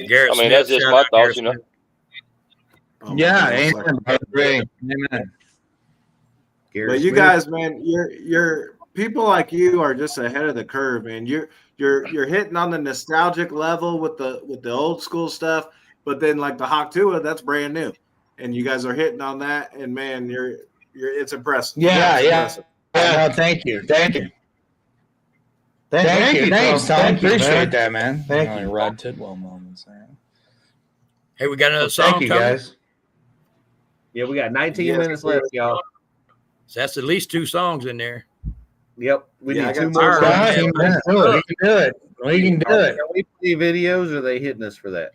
Garrett I mean Smith, that's just shout my out thoughts. Garrett You know. Smith. Yeah, amen. I agree. Amen. But you guys, man, you're people like you are just ahead of the curve, man. You're hitting on the nostalgic level with the old school stuff, but then like the Hawk Tua, that's brand new, and you guys are hitting on that, and man, it's impressive. Yeah. Impressive. No, thank you. Thank you. Thanks, Tom. Thank you, Appreciate man. that, man. Thank you. Rod Tidwell moments there. Hey, we got another song Thank you, coming. guys. Yeah, we got 19 minutes left, y'all. So that's at least 2 songs in there. Yep, we Yeah, I need 2 got more. All right. songs. We can do it. We can do it. Can we play videos, or are they hitting us for that?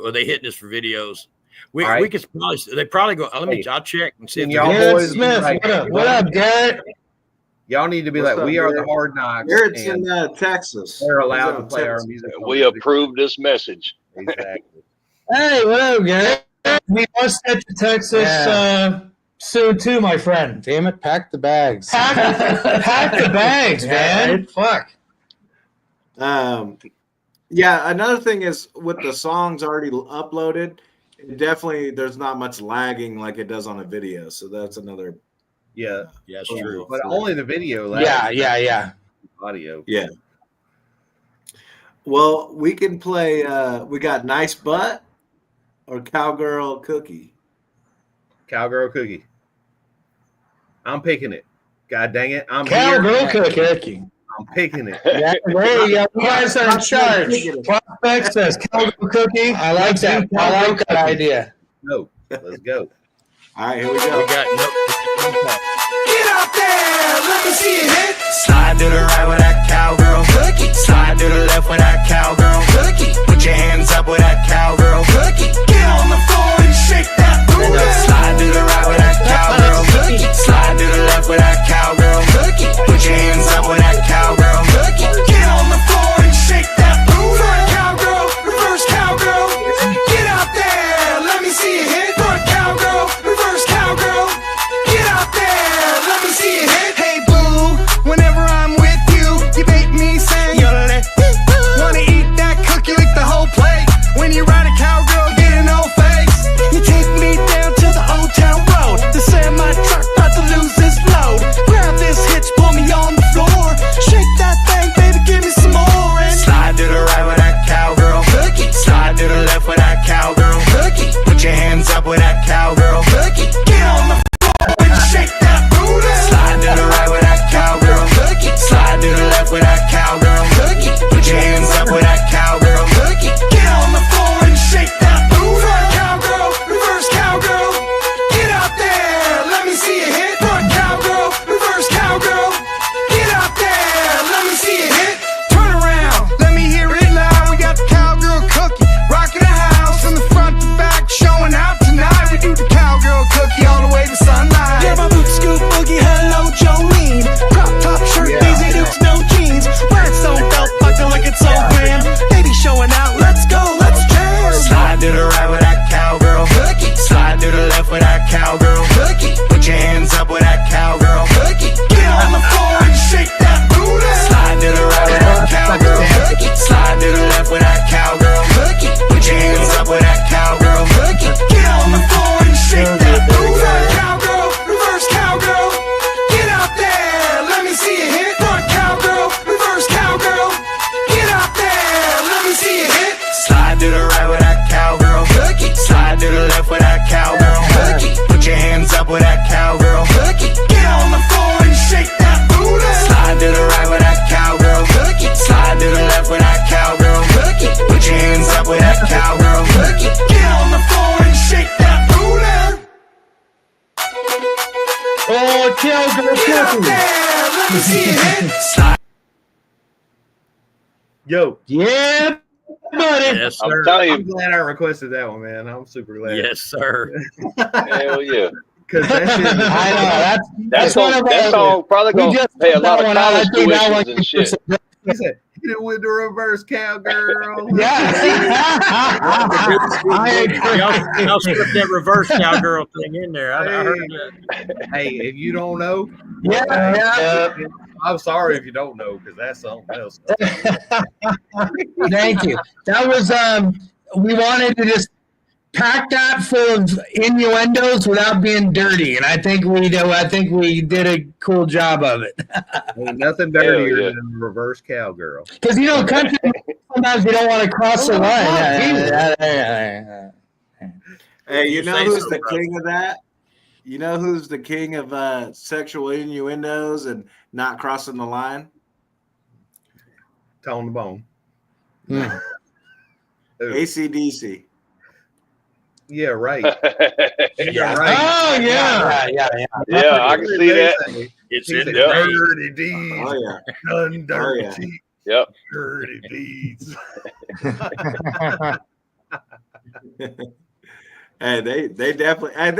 Or they hitting us for videos. We All right. we could probably they probably go. I'll check and see if Can they y'all get- Garrett boys Smith, like- what up, Garrett? Y'all need to be What's like, up, we are the Garrett? Hard Knocks, Garrett's and in Texas. they're allowed He's to in play our Texas. music. We approve this message. Exactly. Hey, what up, Garrett? We must head to Texas soon too, my friend. Damn it, pack the bags. Pack the bags, man. Fuck. Yeah, another thing is with the songs already uploaded, definitely there's not much lagging like it does on a video. So that's another. Yeah, Yeah, it's true. but only the video. Yeah. Audio. Yeah. Well, we can play. We got Nice Butt or Cowgirl Cookie. Cowgirl Cookie. I'm picking it. God dang it! I'm Cowgirl here. Cookie. I'm picking it. Yeah, there you go. You guys are in charge. Prospect says Cowgirl Cookie. I like that. I like that idea. No, let's go. All right, here we go. We got no. Get out there, let me see it hit. Slide to the right with that cowgirl cookie. Slide to the left with that cowgirl cookie. Put your hands up with that cowgirl cookie. Get on the floor and shake that booty. Slide to the right with that cowgirl cookie. Slide to the left with that cowgirl cookie. Put your hands up with that cowgirl cookie. Get on the floor and shake that booty. Front cowgirl, reverse cowgirl. Get out there, let me see it hit. Front cowgirl, reverse cowgirl. Get out there, let me see it hit. Hey boo, whenever I'm with you, you make me sing. Wanna eat that cookie, lick the whole plate. When you ride a cowgirl, get in no face. You take me down to the old town road. The semi truck about to lose its load. Grab this hitch, pull me on the floor. Shake that thing, baby, give me some more. And Slide to the right with that cowgirl cookie. Slide to the left with that cowgirl cookie. Put your hands up with that cowgirl cookie. Get on the floor and shake that booty. Slide to the right with that cowgirl cookie. Slide to the left with that cowgirl cookie. Put your hands up with that cowgirl cookie. Get on the floor and shake that booty. Front cowgirl, reverse cowgirl. Get out there, let me see it hit. Front cowgirl, reverse cowgirl. Get out there, let me see it hit. turn around, let me hear it loud. We got the cowgirl cookie, rocking the house from the front to back, showing out tonight. We do the cowgirl cookie all the way to sunlight. Yeah, my boots scoop boogie, hello Jolene. Crop top shirt, Daisy Dukes, no jeans. Wearing stone belt, buckle like it's so grand. Baby showing out, let's go, let's jam. Slide to the right with that cowgirl cookie. Slide to the left with that cowgirl cookie. Put your hands up with that cowgirl cookie. Get on the floor and shake that booty. Slide to the right with that cowgirl cookie. Slide to the left with that cowgirl cookie. Put your hands up with that cowgirl cookie. Get on the floor and shake that booty. Front cowgirl, reverse cowgirl. Get out there, let me see it hit. Front cowgirl, reverse cowgirl. Get out there, let me see it hit. Slide to the right with that cowgirl cookie. Slide to the left with that cowgirl cookie. Put your hands up with that cowgirl cookie. Get on the floor and shake that booty. Slide to the right with that cowgirl cookie. Slide to the left with that cowgirl cookie. Put your hands up with that cowgirl cookie. Get on the floor and shake that booty. Oh, cowgirl Get out cookie. there, let me see it hit. Slide. Yo, Yeah, buddy. Yes, I'm sir. telling I'm you, glad I requested that one, man. I'm super glad. Yes, sir. hell yeah. Because that shit. I know That's one on, of that our- song probably we gonna just pay a put lot that of one out. college I think that one tuitions and shit. He said, hit it with the reverse cowgirl. Yeah. I agree. Y'all slipped that reverse cowgirl thing in there. I heard that. Hey, if you don't know, Yeah. I'm sorry if you don't know, because that's something else. Thank you. That was we wanted to just pack that full of innuendos without being dirty, and I think we do. I think we did a cool job of it. Ain't nothing dirtier yeah. than reverse cowgirl. Because country sometimes you don't want to cross the line. Hey, you You know say who's so, the brother. king of that? You know who's the king of sexual innuendos and not crossing the line? Tone the bone. Hmm. Ooh, AC/DC. yeah, right. Yeah. right. Oh yeah. Yeah, I can see that. It's He in said, the name. dirty deeds, Oh yeah. done dirty, Oh, yeah. Yep. dirty deeds. Hey, they definitely. Hey,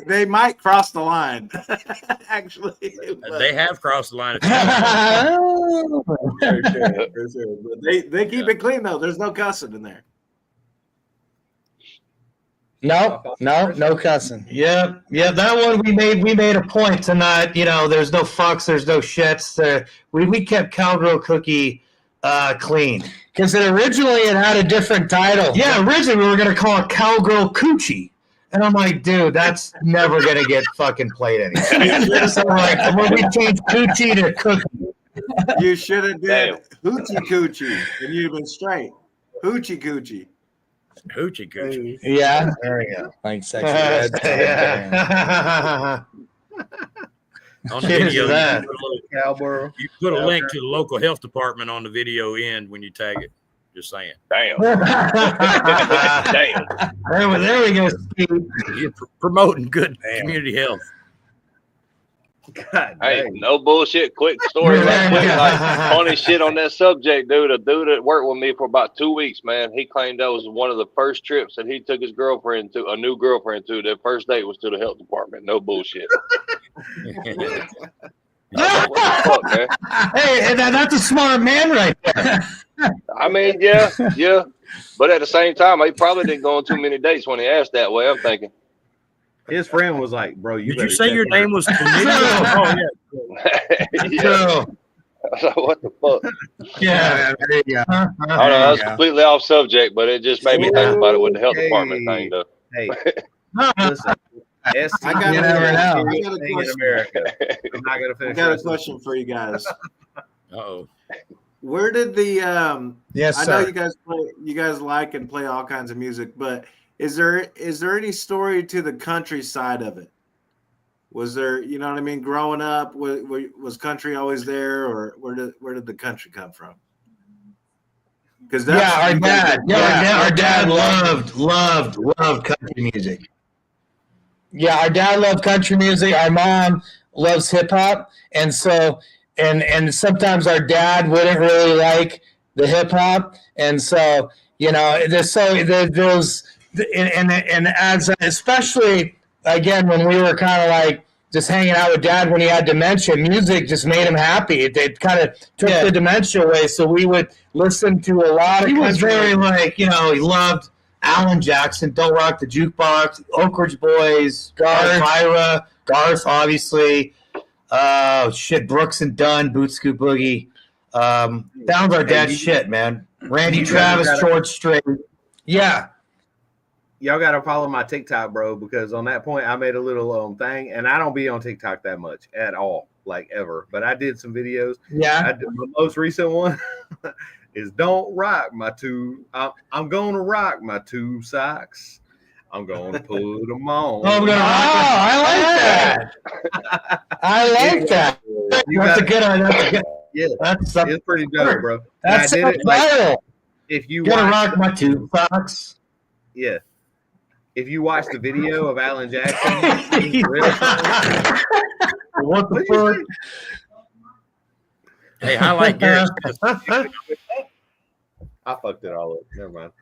they might cross the line. Actually, They have crossed the line. For sure. But they keep it clean though. There's no cussing in there. No cussing. Yeah, that one we made a point to not, there's no fucks, there's no shits. We kept Cowgirl Cookie clean. Because originally it had a different title. Yeah, originally we were gonna call it Cowgirl Coochie. And I'm like, dude, that's never gonna get fucking played anymore. So like when we changed Coochie to Cookie. You should have did hoochie coochie, and you'd have been straight. Hoochie coochie. Hoochie coochie. Yeah. There we go. Like sexy red. Yeah. On the Cheers video, to that. Cowbird. you put a link to the local health department on the video end when you tag it. Just saying. Damn. There we go, Steve. You're promoting good community health. God Hey, dang. no bullshit. Quick story, like funny shit on that subject, dude. A dude that worked with me for about 2 weeks, man. He claimed that was one of the first trips that he took his girlfriend to, a new girlfriend to. Their first date was to the health department. No bullshit. What the fuck, man? Hey, that's a smart man right there. I mean, yeah. But at the same time, he probably didn't go on too many dates when he asked that way. I'm thinking. His friend was like, "Bro, you Did you better say check your her." name was Cornelius? Oh, yeah. Yeah. I was like, what the fuck? Yeah. There you go. I don't know. That was completely off subject, but it just made me think about it with the health department thing, though. Hey, listen. I got You never know. thing in America. I'm not gonna I finish. got a the rest of question for you guys. Uh-oh. Where did the Yes, I know sir. you guys like and play all kinds of music, but is there any story to the country side of it? Was there, you know what I mean? Growing up, was country always there, or where did the country come from? Because Our dad. Our dad loved country music. Yeah, our dad loved country music. Our mom loves hip hop, and so and sometimes our dad wouldn't really like the hip hop, and so there's and as especially again when we were kind of like just hanging out with dad when he had dementia, music just made him happy. It kind of took the dementia away, so we would listen to a lot of. He was country. very he loved Alan Jackson, Don't Rock the Jukebox, Oak Ridge Boys, Garth, obviously. Brooks and Dunn, Boot Scoot Boogie. That was our dad's shit, man. Randy Travis, George Strait. Yeah. Y'all gotta follow my TikTok, bro, because on that point I made a little thing, and I don't be on TikTok that much at all, like ever. But I did some videos. Yeah. The most recent one is "Don't rock my two." I'm gonna rock my two socks. I'm gonna put them on. I like that. I like that. That's a good one. Yeah, That's it's pretty dope, bro. That's I did it like, viral. if you Gonna watch, rock my two socks. yeah. If you watch the video of Alan Jackson, What the fuck? Hey, I like Garrett. I fucked it all up. Never mind.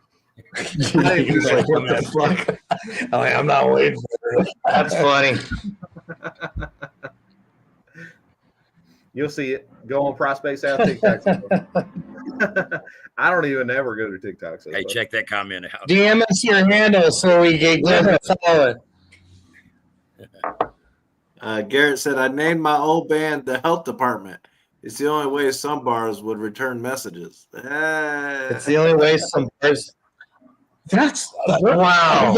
He's like, what the fuck? I'm not waiting for this. That's funny. You'll see it. Go on Prospect South TikTok. I don't even ever go to TikTok. So Hey, check that comment out. DM us your handle so we can follow it. Garrett said, I named my old band the Health Department. It's the only way some bars would return messages. It's the only way some bars. That's Wow.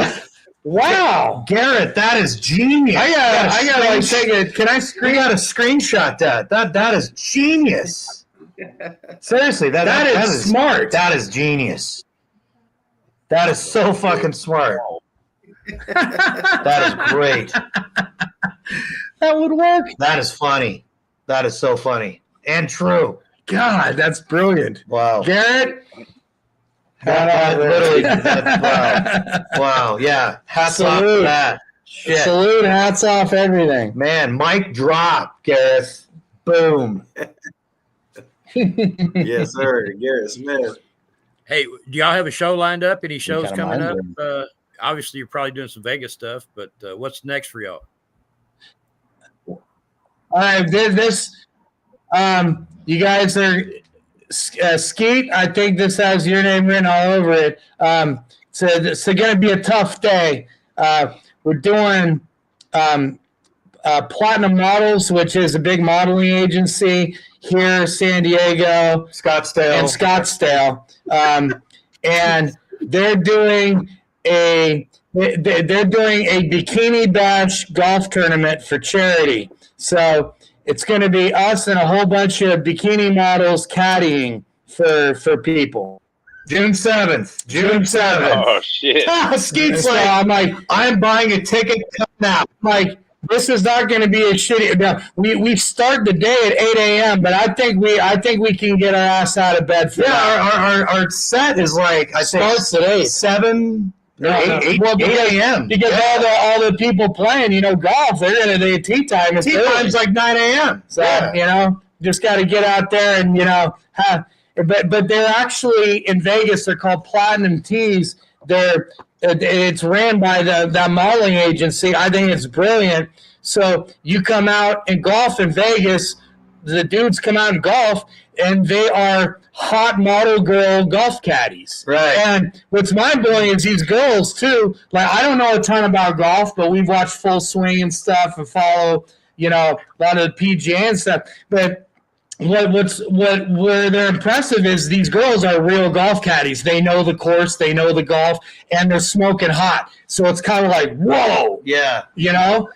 wow. Garrett, that is genius. I gotta like take it. Can I You got to screenshot that. That is genius. Seriously, that is smart. That is genius. That is so fucking smart. That is great. That would work. That is funny. That is so funny and true. God, that's brilliant. Wow. Garrett. That literally. Wow. Yeah. Hats off to that. Shit. Salute, hats off, everything. Man, mic drop, Gareth. Boom. Yes, sir. Garrett Smith. Hey, do y'all have a show lined up? Any shows kinda coming up? mind Obviously, you're probably doing some Vegas stuff, but what's next for y'all? All right, you guys are Skeet. I think this has your name written all over it. So it's going to be a tough day. We're doing Platinum Models, which is a big modeling agency here, San Diego, Scottsdale, and they're doing a Bikini Bash golf tournament for charity. So It's going to be us and a whole bunch of bikini models caddying for people. June 7th. June 7th. Oh shit! Skeet's So like, I'm like, I'm buying a ticket now. like, this is not going to be a shitty. No, we start the day at 8 a.m., but I think we can get our ass out of bed for that. Our set is like I think Starts at 8. 7 No, 8 well, a.m. Because all the people playing, golf, the tea time is Tea early. time's like 9 a.m. So just got to get out there and have. But they're actually in Vegas. They're called Platinum Tees. It's ran by that modeling agency. I think it's brilliant. So you come out and golf in Vegas. The dudes come out and golf, and they are hot model girl golf caddies. Right. And what's mind-blowing is these girls, too. Like, I don't know a ton about golf, but we've watched Full Swing and stuff and follow, a lot of the PGA and stuff. But where they're impressive is these girls are real golf caddies. They know the course, they know the golf, and they're smoking hot. So it's kind of like, whoa. Yeah.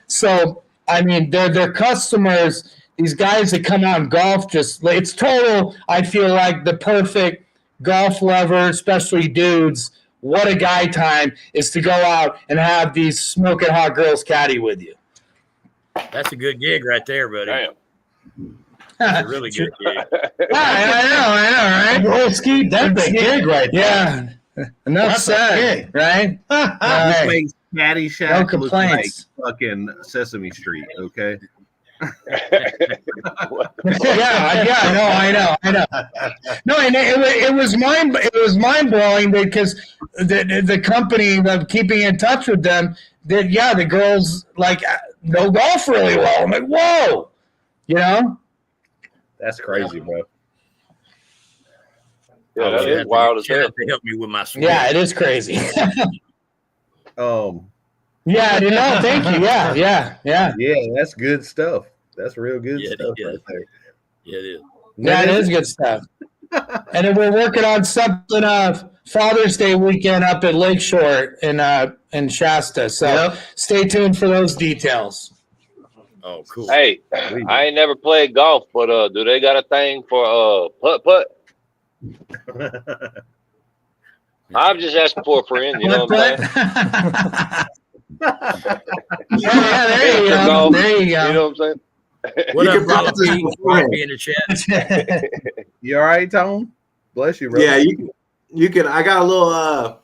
So, I mean, they're customers. These guys that come out and golf, it's total, I feel like, the perfect golf lover, especially dudes. What a guy time is to go out and have these smoking hot girls caddy with you. That's a good gig right there, buddy. Damn. That's a really good gig. I know, right? Oh, Skeet, that's a gig right there. Yeah. Enough said, right? This makes Caddyshack No look like complaints. fucking Sesame Street, okay? I know. No, and it was mind blowing because the company, keeping in touch with them, the girls know golf really well. I'm like, whoa, That's crazy, bro. Yeah, that is wild as hell. To help me with my swing. Yeah, it is crazy. Yeah, thank you. Yeah. Yeah, that's good stuff. That's real good Yeah, stuff it right is. there. Yeah, it is. Yeah, it is good stuff. And then we're working on something Father's Day weekend up at Lakeshore in Shasta. So stay tuned for those details. Oh, cool. Hey, I ain't never played golf, but do they got a thing for putt? I'm just asking for a friend, you know what I'm saying? There you go. There you go. You know what I'm saying? What You up, can brother? practice Be in the chat. You all right, Tom? Bless you, bro. Yeah, you can. I got a little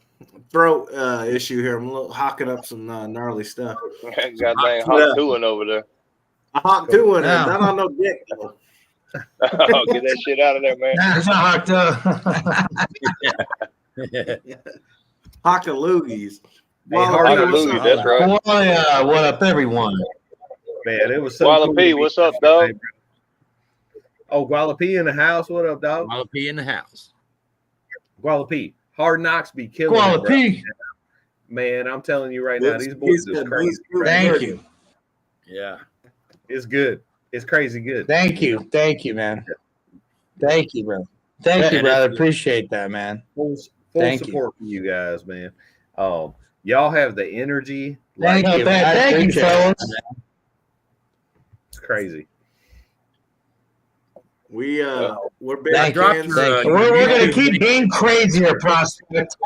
throat issue here. I'm a little hawking up some gnarly stuff. Goddamn hot tooling over there. I hawk two in there, Yeah. not on no dick though. Oh, get that shit out of there, man. It's not Hawk a loogies. Hey, hard Hot knocks. Louie, that's right. What up, everyone? Man, it was so Guala cool P, to what's meet up, you dog? today, bro. Oh, Guala P in the house. What up, dog? I'll be in the house. Guala P. Hard knocks be killing it, Guala bro. P. Man, I'm telling you right now, these boys He's is good. crazy. He's good. Thank you. Yeah. It's good. It's crazy good. Thank you, man. Thank you, bro. Thank you, Yeah, brother. that's good. Appreciate that, man. Full Thank you. support for you guys, man. Y'all have the energy. Thank you. I Thank you, appreciate it. fellas. It's crazy. We're big Thank you. fans. Thank you. We're going to keep being crazier, prospect.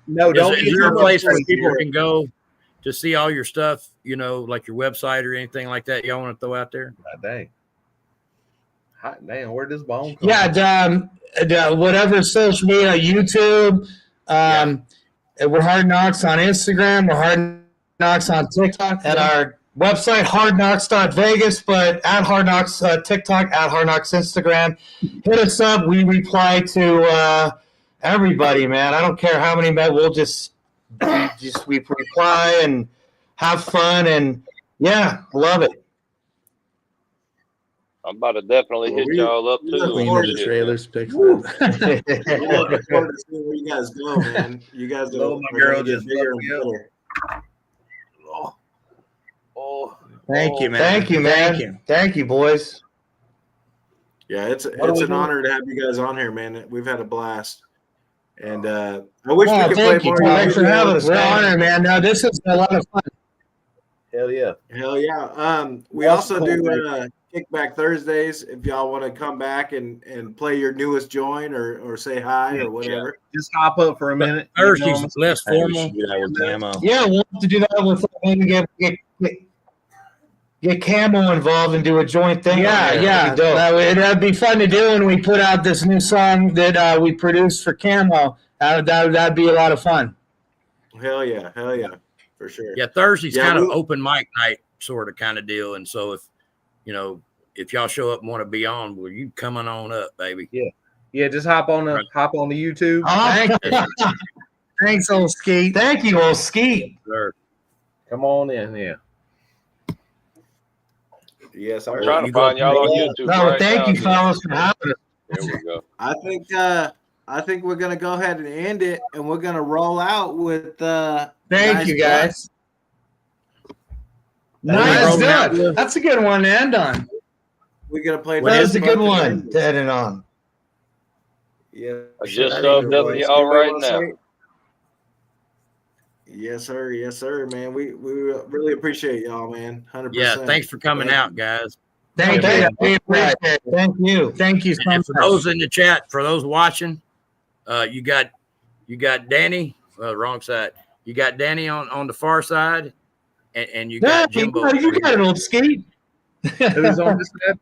No, don't Is get there a too place where crazy people here. can go to see all your stuff, like your website or anything like that y'all want to throw out there? God dang. Hot damn, where'd this bone come Yeah, whatever social media, YouTube. We're Hard Knocks on Instagram. We're Hard Knocks on TikTok. At our website, hardknocks.vegas, but at Hard Knocks TikTok, at Hard Knocks Instagram. Hit us up. We reply to everybody, man. I don't care how many, men. We'll just we reply and have fun, and love it. I'm about to definitely hit y'all up too. look Queen on of the shit. trailers picks. We're looking forward to seeing where you guys go, man. You guys Oh, are my girl gonna get just bigger fucked and me better. Thank you, man. Thank you, man. Thank you. Thank you, boys. Yeah, it's do we an do? honor to have you guys on here, man. We've had a blast, and I wish Oh, we could thank play you, more. Tom. Thanks for having us, We're man. honored, man. No, this is a lot of fun. Hell yeah. Hell yeah. We That's also cool, do man. Kickback Thursdays if y'all want to come back and play your newest joint or say hi or whatever. Just hop up for a minute. Thursday's less Hey, we formal. should do that with Camo. Yeah, we'll have to do that with maybe Get Camo involved and do a joint thing. Yeah, on there. yeah. That'd be fun to do when we put out this new song that we produced for Camo. That'd be a lot of fun. Hell yeah, for sure. Yeah, Thursday's Yeah, kind of we'll- open mic night sort of kind of deal. And so if y'all show up and want to be on, well, you coming on up, baby. Yeah, just hop on the YouTube. Thanks, old Skeet. Thank you, old Skeet. Sir. Come on in, yeah. Yes, I'm trying to find y'all on YouTube. No, right thank now. you, fellas, for having us. There we go. I think we're gonna go ahead and end it, and we're gonna roll out with Thank Nice you, guys. Nice. Nice, good. That's a good one to end on. We're gonna play. That was a good Butt one to end it on. Yeah. I just subbed up y'all right now. Yes, sir. Yes, sir, man. We really appreciate y'all, man. 100%. Yeah, thanks for coming out, guys. Thank Okay. you. We appreciate it. Thank you. Thank you so And much. for those in the chat, for those watching, you got Danny, wrong side. You got Danny on the far side, and you got Jimbo. You got it, old Skeet. Who's on this side?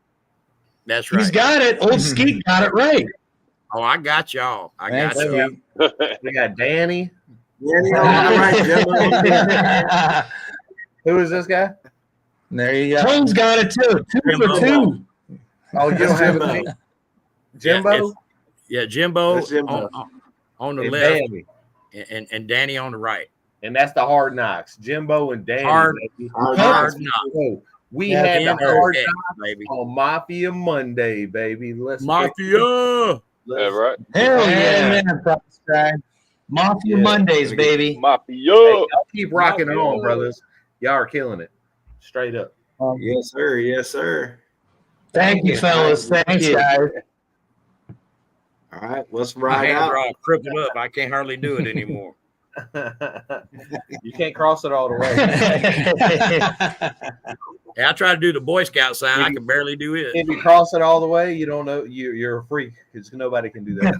That's right. He's got it. Old Skeet got it right. Oh, I got y'all. I got Thanks, y'all. We got Danny. Danny on the right, Jimbo. Who is this guy? There you go. Tone's got it too. 2 for 2. Oh, you don't have a name? Jimbo? Yeah, Jimbo, That's Jimbo. on the And left, Danny. and Danny on the right. And that's the Hard Knocks. Jimbo and Danny. Hard- baby. Hard Knocks. So we Yeah, had the Hard X, Knocks baby. on Mafia Monday, baby. Let's Mafia. Yeah, right. Hell yeah. Amen, Props, Greg. Mafia Yeah. Mondays, baby. Mafia. Hey, y'all keep rocking it Mafia. on, brothers. Y'all are killing it. Straight up. Yes, sir. Yes, sir. Thank you, fellas. Thank Thanks, you. guys. All right, let's My ride hands out. are all crippled up. I can't hardly do it anymore. You can't cross it all the way. Yeah, I try to do the Boy Scout sign. I can barely do it. If you cross it all the way, you don't know you're a freak because nobody can do that.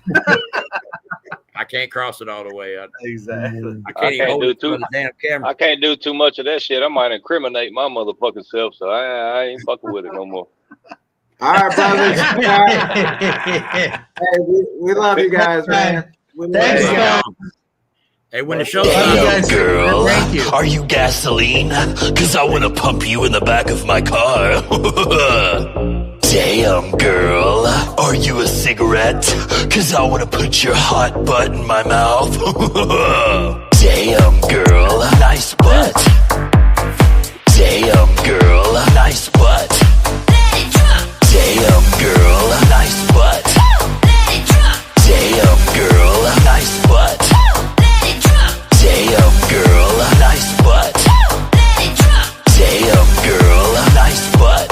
I can't cross it all the way. Exactly. I can't even can't hold do it to too- the damn camera. I can't do too much of that shit. I might incriminate my motherfucking self, so I ain't fucking with it no more. All right, brothers. All right. Hey, we love you guys, man. We love Thanks, you. guys. Hey, when the show's Love you up, guys. Girl, Thank you. are you gasoline? Cause I wanna pump you in the back of my car. Damn, girl, are you a cigarette? Cause I wanna put your hot butt in my mouth. Damn, girl, nice butt. Damn, girl, nice butt. Damn, girl, nice butt. Damn, girl, nice butt. Damn, girl, nice butt. Damn, girl, nice butt.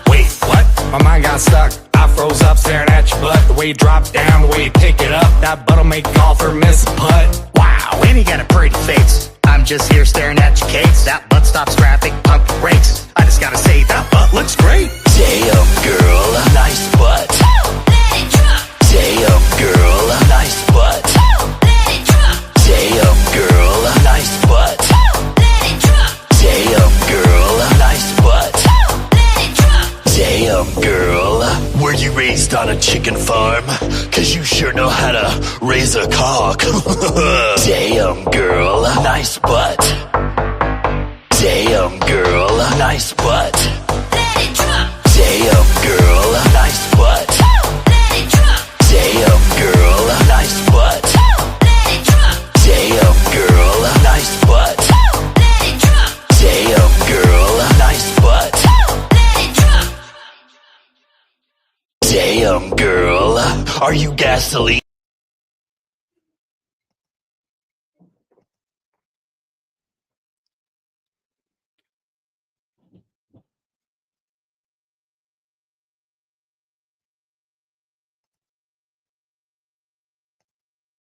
Wait, what? My mind got stuck. I froze up staring at your butt. The way you drop down, the way you pick it up. That butt'll make golfer miss a putt. Wow, and you got a pretty face. I'm just here staring at your cakes. That butt stops traffic, pump the brakes. I just gotta say, that butt looks great. Damn, girl, nice butt. Damn, girl, nice butt. Damn, girl, nice butt. Damn, girl, nice butt. Damn, girl, were you raised on a chicken farm? Cause you sure know how to raise a cock. Damn, girl, nice butt. Damn, girl, nice butt. Damn, girl, nice butt. Damn, girl, nice butt. Damn, girl, nice butt. Damn, girl, nice butt. Damn, girl, are you gasoline?